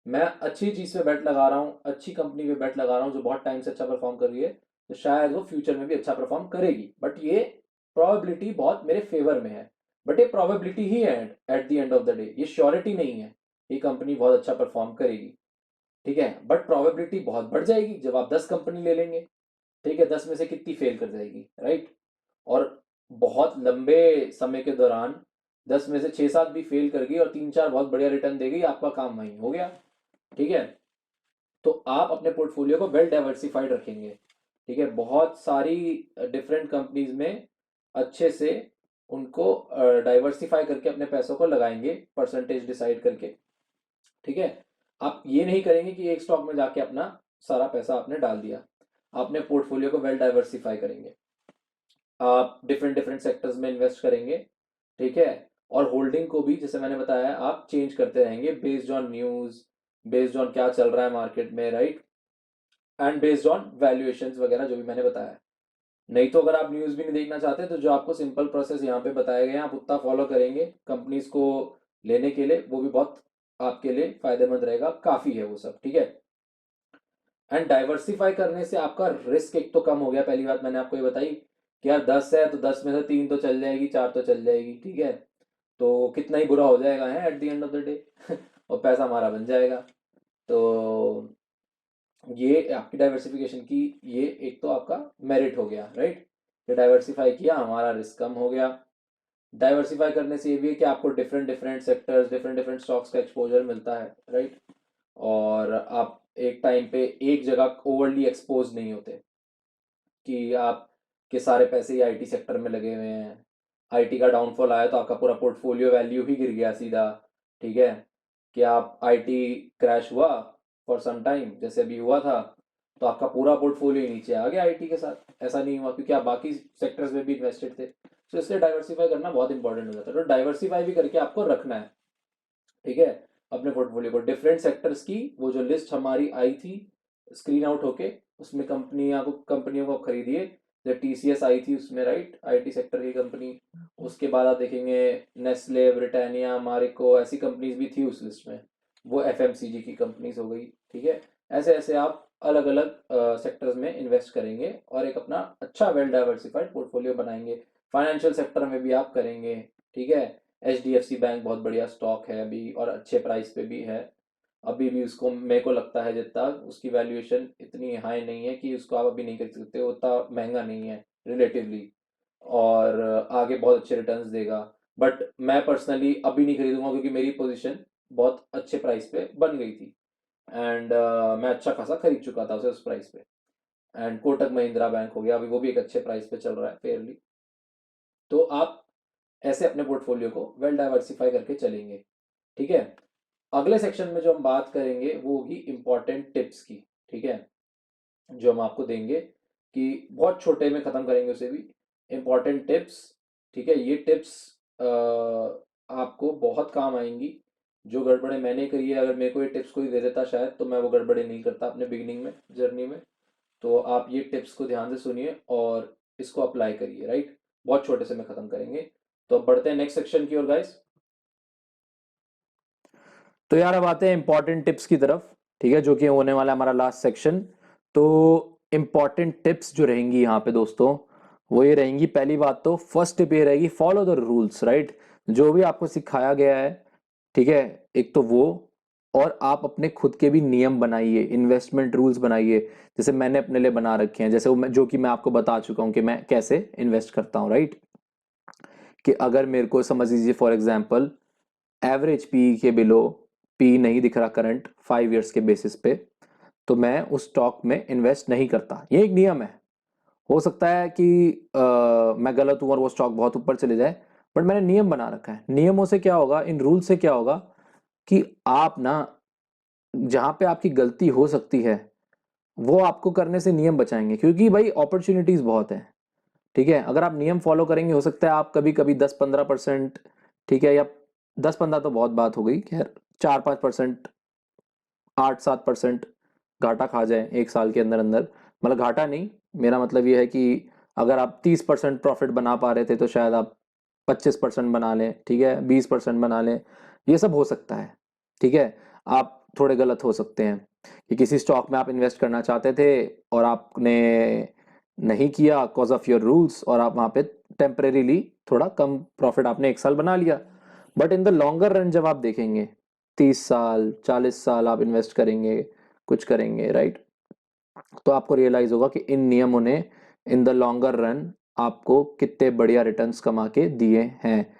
मैं अच्छी चीज पे बेट लगा रहा हूँ, अच्छी कंपनी पे बेट लगा रहा हूँ जो बहुत टाइम से अच्छा परफॉर्म कर रही है, तो शायद वो फ्यूचर में भी अच्छा परफॉर्म करेगी, बट ये प्रोबेबिलिटी बहुत मेरे फेवर में है। बट ये प्रोबेबिलिटी ही है, at the end of the day ये श्योरिटी नहीं है ये कंपनी बहुत अच्छा परफॉर्म करेगी, ठीक है। बट प्रोबेबिलिटी बहुत बढ़ जाएगी जब आप 10 कंपनी ले लेंगे, ठीक है, 10 में से कितनी फेल कर जाएगी, राइट। और बहुत लंबे समय के दौरान 10 में से 6-7 भी फेल कर गई और 3-4 बहुत बढ़िया रिटर्न दे गई, आपका काम वहीं हो गया, ठीक है। तो आप अपने पोर्टफोलियो को वेल डाइवर्सिफाइड रखेंगे, ठीक है, बहुत सारी डिफरेंट कंपनीज में अच्छे से उनको डाइवर्सिफाई करके अपने पैसों को लगाएंगे, परसेंटेज डिसाइड करके, ठीक है। आप ये नहीं करेंगे कि एक स्टॉक में जाके अपना सारा पैसा आपने डाल दिया, अपने पोर्टफोलियो को वेल डाइवर्सिफाई करेंगे, आप डिफरेंट डिफरेंट सेक्टर्स में इन्वेस्ट करेंगे, ठीक है। और होल्डिंग को भी जैसे मैंने बताया आप चेंज करते रहेंगे based on news, based on क्या चल रहा है मार्केट में, right, and based on valuations वगैरह जो भी मैंने बताया। नहीं तो अगर आप न्यूज भी नहीं देखना चाहते तो जो आपको सिंपल प्रोसेस यहाँ पे बताए गए हैं आप उतना फॉलो करेंगे कंपनीज को लेने के लिए, वो भी बहुत आपके लिए फायदेमंद रहेगा, काफी है वो सब, ठीक है। एंड डाइवर्सिफाई करने से आपका रिस्क एक तो कम हो गया, पहली बात मैंने आपको ये बताई कि यार 10 है तो 10 में से 3 तो चल जाएगी, 4 तो चल जाएगी, ठीक है। तो कितना ही बुरा हो जाएगा है at the end of the day और पैसा हमारा बन जाएगा। तो ये आपकी डाइवर्सिफिकेशन की ये एक तो आपका मेरिट हो गया, राइट। कि डाइवर्सिफाई किया, हमारा रिस्क कम हो गया। डाइवर्सिफाई करने से ये भी है कि आपको different different sectors, different different stocks का एक्सपोजर मिलता है, राइट। और आप एक टाइम पे एक जगह ओवरली एक्सपोज नहीं होते कि आप के सारे पैसे ही आईटी सेक्टर में लगे हुए हैं, आईटी का डाउनफॉल आया तो आपका पूरा पोर्टफोलियो वैल्यू ही गिर गया सीधा, ठीक है। कि आप आईटी क्रैश हुआ फॉर सम टाइम, जैसे अभी हुआ था, तो आपका पूरा पोर्टफोलियो नीचे आ गया आईटी के साथ। ऐसा नहीं हुआ क्योंकि आप बाकी सेक्टर्स में भी इन्वेस्टेड थे। तो इसलिए डाइवर्सिफाई करना बहुत इंपॉर्टेंट हो जाता है। तो डाइवर्सिफाई भी करके आपको रखना है, ठीक है, अपने पोर्टफोलियो को। डिफरेंट सेक्टर्स की वो जो लिस्ट हमारी आई थी स्क्रीन आउट होके, उसमें कंपनियों को खरीदिए। जब टीसीएस आई थी उसमें, राइट, आईटी सेक्टर की कंपनी। उसके बाद आप देखेंगे नेस्ले, ब्रिटानिया, मारिको, ऐसी कंपनीज भी थी उस लिस्ट में। वो एफएमसीजी की कंपनीज हो गई, ठीक है। ऐसे ऐसे आप अलग अलग सेक्टर्स में इन्वेस्ट करेंगे और एक अपना अच्छा वेल डाइवर्सिफाइड पोर्टफोलियो बनाएंगे। फाइनेंशियल सेक्टर में भी आप करेंगे, ठीक है। एचडीएफसी बैंक बहुत बढ़िया स्टॉक है अभी और अच्छे प्राइस पे भी है। अभी भी उसको मेरे को लगता है जितना उसकी वैल्यूएशन इतनी हाई नहीं है कि उसको आप अभी नहीं खरीद सकते, उतना महंगा नहीं है रिलेटिवली। और आगे बहुत अच्छे रिटर्न्स देगा। बट मैं पर्सनली अभी नहीं खरीदूंगा क्योंकि मेरी पोजीशन बहुत अच्छे प्राइस पे बन गई थी। एंड मैं अच्छा खासा खरीद चुका था उसे उस प्राइस पे। एंड कोटक महिंद्रा बैंक हो गया, अभी वो भी एक अच्छे प्राइस पे चल रहा है फेयरली। तो आप ऐसे अपने पोर्टफोलियो को वेल डाइवर्सिफाई करके चलेंगे, ठीक है। अगले सेक्शन में जो हम बात करेंगे वो होगी इंपॉर्टेंट टिप्स की, ठीक है, जो हम आपको देंगे कि बहुत छोटे में खत्म करेंगे उसे भी। इंपॉर्टेंट टिप्स, ठीक है। ये टिप्स आपको बहुत काम आएंगी। जो गड़बड़े मैंने करी है, अगर मेरे को ये टिप्स कोई दे देता शायद, तो मैं वो गड़बड़े नहीं करता अपने बिगिनिंग में, जर्नी में। तो आप ये टिप्स को ध्यान से सुनिए और इसको अप्लाई करिए, राइट। बहुत छोटे से में खत्म करेंगे। तो अब बढ़ते हैं नेक्स्ट सेक्शन की ओर गाइस। तो यार अब आते हैं इंपॉर्टेंट टिप्स की तरफ, ठीक है, जो कि होने वाला है हमारा लास्ट सेक्शन। तो इंपॉर्टेंट टिप्स जो रहेंगी यहाँ पे दोस्तों, वो ये रहेंगी। पहली बात तो फर्स्ट टिप ये रहेगी, फॉलो द रूल्स, राइट। जो भी आपको सिखाया गया है, ठीक है, एक तो वो, और आप अपने खुद के भी नियम बनाइए, इन्वेस्टमेंट रूल्स बनाइए। जैसे मैंने अपने लिए बना रखे हैं, जैसे वो जो कि मैं आपको बता चुका हूँ कि मैं कैसे इन्वेस्ट करता हूँ, राइट। कि अगर मेरे को समझ लीजिए फॉर एग्जाम्पल एवरेज पी के बिलो पी नहीं दिख रहा करंट 5 ईयर्स के बेसिस पे, तो मैं उस स्टॉक में इन्वेस्ट नहीं करता। ये एक नियम है। हो सकता है कि मैं गलत हूं और वो स्टॉक बहुत ऊपर चले जाए, बट मैंने नियम बना रखा है। नियमों से क्या होगा, इन रूल से क्या होगा कि आप ना, जहां पे आपकी गलती हो सकती है वो आपको करने से नियम बचाएंगे, क्योंकि भाई अपॉर्चुनिटीज बहुत है, ठीक है। अगर आप नियम फॉलो करेंगे, हो सकता है आप कभी कभी 10-15%, ठीक है, या 10-15 तो बहुत बात हो गई, खैर 4-5%, 8-7% घाटा खा जाए एक साल के अंदर अंदर। मतलब घाटा नहीं, मेरा मतलब ये है कि अगर आप 30% प्रॉफिट बना पा रहे थे तो शायद आप 25% बना लें, ठीक है, 20% बना लें। ये सब हो सकता है, ठीक है। आप थोड़े गलत हो सकते हैं कि किसी स्टॉक में आप इन्वेस्ट करना चाहते थे और आपने नहीं किया कॉज ऑफ योर रूल्स, और आप वहां पे टेम्परेरीली थोड़ा कम प्रॉफिट आपने एक साल बना लिया। But in the longer run जब आप देखेंगे, 30 साल 40 साल आप इन्वेस्ट करेंगे, कुछ करेंगे, राइट, तो आपको रियलाइज होगा कि इन नियमों ने इन द लॉन्गर रन आपको कितने बढ़िया रिटर्न्स कमा के दिए हैं।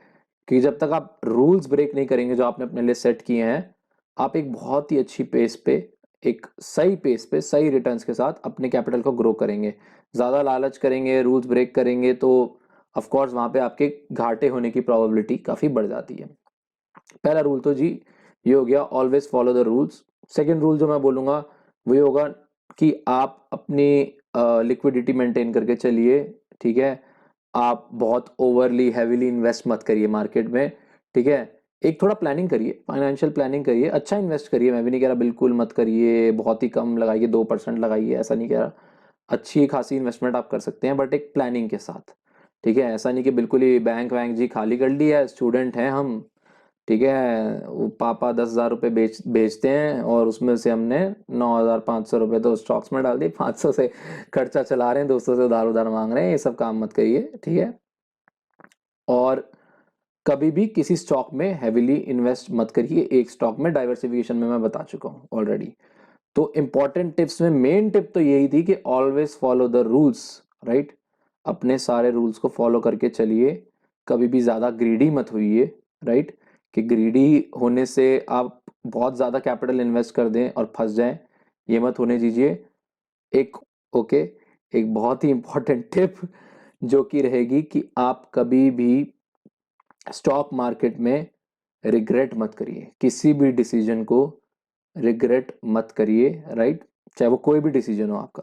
कि जब तक आप रूल्स ब्रेक नहीं करेंगे जो आपने अपने लिए सेट किए हैं, आप एक बहुत ही अच्छी पेस पे, एक सही पेस पे, सही रिटर्न्स के साथ अपने कैपिटल को ग्रो करेंगे। ज़्यादा लालच करेंगे, रूल्स ब्रेक करेंगे, तो ऑफ कोर्स वहाँ पे आपके घाटे होने की प्रोबेबिलिटी काफ़ी बढ़ जाती है। पहला रूल तो जी ये हो गया, always follow the rules. Second rule जो मैं बोलूँगा वो ये होगा कि आप अपनी लिक्विडिटी मेंटेन करके चलिए, ठीक है। आप बहुत ओवरली हैवीली इन्वेस्ट मत करिए मार्केट में, ठीक है। एक थोड़ा प्लानिंग करिए, फाइनेंशियल प्लानिंग करिए, अच्छा इन्वेस्ट करिए। मैं भी नहीं कह रहा बिल्कुल मत करिए, बहुत ही कम लगाइए, 2% लगाइए, ऐसा नहीं कह रहा। अच्छी खासी इन्वेस्टमेंट आप कर सकते हैं बट एक प्लानिंग के साथ, ठीक है। ऐसा नहीं कि बिल्कुल ही बैंक वैंक जी खाली कर लिया है, स्टूडेंट हैं हम, ठीक है, वो पापा 10,000 रुपये बेचते हैं और उसमें से हमने 9,500 रुपये तो स्टॉक्स में डाल दिए, 500 से खर्चा चला रहे हैं, दोस्तों से उधार उधार मांग रहे हैं। ये सब काम मत करिए, ठीक है। और कभी भी किसी स्टॉक में हैविली इन्वेस्ट मत करिए, एक स्टॉक में डाइवर्सिफिकेशन में मैं बता चुका हूँ ऑलरेडी। तो इंपॉर्टेंट टिप्स में मेन टिप तो यही थी कि always follow the rules, right. अपने सारे रूल्स को फॉलो करके चलिए, कभी भी ज़्यादा ग्रीडी मत होइए, राइट, कि ग्रीडी होने से आप बहुत ज़्यादा कैपिटल इन्वेस्ट कर दें और फंस जाएं, ये मत होने दीजिए। एक ओके, एक बहुत ही इंपॉर्टेंट टिप जो कि रहेगी कि आप कभी भी स्टॉक मार्केट में रिग्रेट मत करिए, किसी भी डिसीजन को रिग्रेट मत करिए, राइट, चाहे वो कोई भी डिसीजन हो आपका।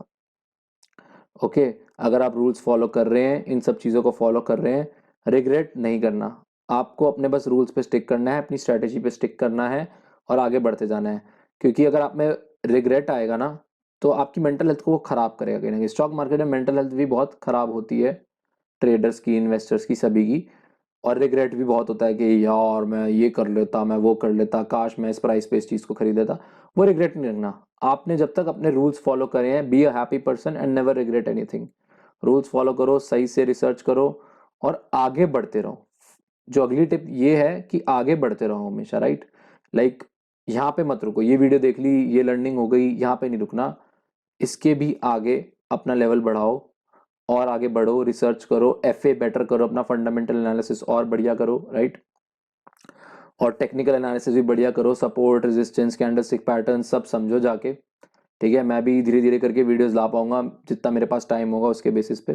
ओके, अगर आप रूल्स फॉलो कर रहे हैं, इन सब चीज़ों को फॉलो कर रहे हैं, रिग्रेट नहीं करना, आपको अपने बस रूल्स पे स्टिक करना है, अपनी स्ट्रेटेजी पे स्टिक करना है और आगे बढ़ते जाना है। क्योंकि अगर आप में रिग्रेट आएगा ना, तो आपकी मेंटल हेल्थ को वो खराब करेगा कहीं ना कहीं। स्टॉक मार्केट में मेंटल हेल्थ भी बहुत खराब होती है, ट्रेडर्स की, इन्वेस्टर्स की, सभी की। और रिग्रेट भी बहुत होता है कि यार मैं ये कर लेता, मैं वो कर लेता, काश मैं इस प्राइस पे इस चीज़ को खरीद लेता। वो रिग्रेट नहीं रखना। आपने जब तक अपने रूल्स फॉलो करे हैं, be a happy person and never regret anything. Rules follow करो, सही से रिसर्च करो और आगे बढ़ते रहो। जो अगली टिप ये है कि आगे बढ़ते रहो हमेशा, राइट, लाइक यहाँ पे मत रुको, ये वीडियो देख ली, ये लर्निंग हो गई, यहाँ पे नहीं रुकना, इसके भी आगे अपना लेवल बढ़ाओ और आगे बढ़ो, रिसर्च करो, एफए बेटर करो, अपना फंडामेंटल एनालिसिस और बढ़िया करो, राइट, और टेक्निकल एनालिसिस भी बढ़िया करो, सपोर्ट, रेजिस्टेंस, कैंडलस्टिक पैटर्न सब समझो जाके। ठीक है, मैं भी धीरे धीरे करके वीडियोस ला पाऊंगा जितना मेरे पास टाइम होगा उसके बेसिस पे।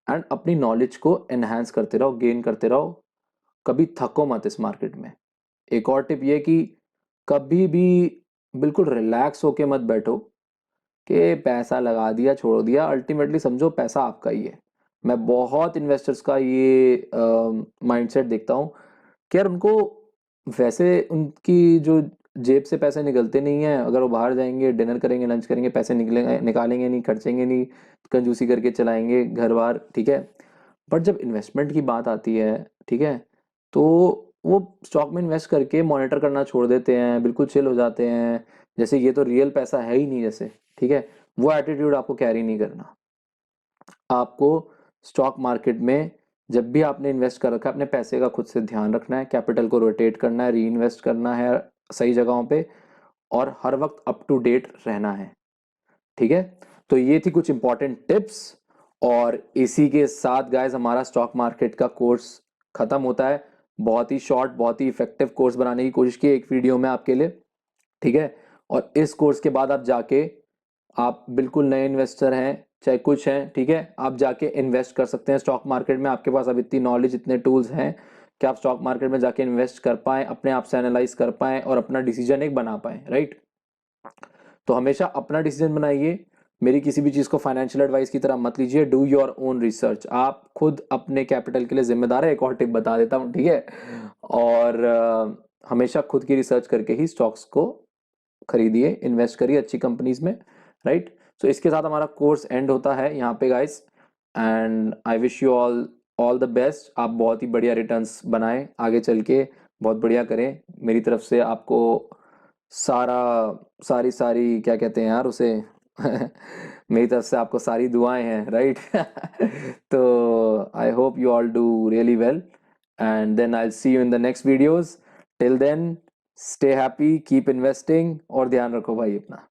एंड अपनी नॉलेज को एनहांस करते रहो, गेन करते रहो, कभी थको मत इस मार्केट में। एक और टिप ये कि कभी भी बिल्कुल रिलैक्स होके मत बैठो कि पैसा लगा दिया छोड़ दिया, अल्टीमेटली समझो पैसा आपका ही है। मैं बहुत इन्वेस्टर्स का ये माइंडसेट देखता हूँ कि यार उनको वैसे उनकी जो जेब से पैसे निकलते नहीं है, अगर वो बाहर जाएंगे, डिनर करेंगे, लंच करेंगे, पैसे निकलेंगे, निकालेंगे नहीं, खर्चेंगे नहीं, कंजूसी करके चलाएंगे घर बार, ठीक है। बट जब इन्वेस्टमेंट की बात आती है, ठीक है, तो वो स्टॉक में इन्वेस्ट करके मॉनिटर करना छोड़ देते हैं, बिल्कुल चिल हो जाते हैं, जैसे ये तो रियल पैसा है ही नहीं जैसे, ठीक है। वो एटीट्यूड आपको कैरी नहीं करना। आपको स्टॉक मार्केट में जब भी आपने इन्वेस्ट कर रखा है, अपने पैसे का खुद से ध्यान रखना है, कैपिटल को रोटेट करना है, री इन्वेस्ट करना है सही जगहों पे, और हर वक्त अप टू डेट रहना है, ठीक है। तो ये थी कुछ इंपॉर्टेंट टिप्स, और इसी के साथ गाइस हमारा स्टॉक मार्केट का कोर्स खत्म होता है। बहुत ही शॉर्ट, बहुत ही इफेक्टिव कोर्स बनाने की कोशिश की एक वीडियो में आपके लिए, ठीक है। और इस कोर्स के बाद आप जाके, आप बिल्कुल नए इन्वेस्टर हैं चाहे कुछ हैं, ठीक है, आप जाके इन्वेस्ट कर सकते हैं स्टॉक मार्केट में। आपके पास अब इतनी नॉलेज, इतने टूल्स हैं कि आप स्टॉक मार्केट में जाके इन्वेस्ट कर पाएं, अपने आप से एनालाइज कर पाएं और अपना डिसीजन एक बना पाएं, राइट। तो हमेशा अपना डिसीजन बनाइए, मेरी किसी भी चीज़ को फाइनेंशियल एडवाइस की तरह मत लीजिए। डू योर ओन रिसर्च, आप खुद अपने कैपिटल के लिए जिम्मेदार है। एक और टिप बता देता हूँ, ठीक है, और हमेशा खुद की रिसर्च करके ही स्टॉक्स को खरीदिए, इन्वेस्ट करिए अच्छी कंपनीज में, राइट। सो इसके साथ हमारा कोर्स एंड होता है यहाँ पे guys, and I wish you all all the best. आप बहुत ही बढ़िया रिटर्न्स बनाएं आगे चल के, बहुत बढ़िया करें। मेरी तरफ से आपको सारा सारी सारी क्या कहते हैं यार उसे मेरी तरफ से आपको सारी दुआएं हैं, राइट। तो I hope you all do really well, and then I see you in the next videos. Till then, stay happy, keep investing, और ध्यान रखो भाई अपना।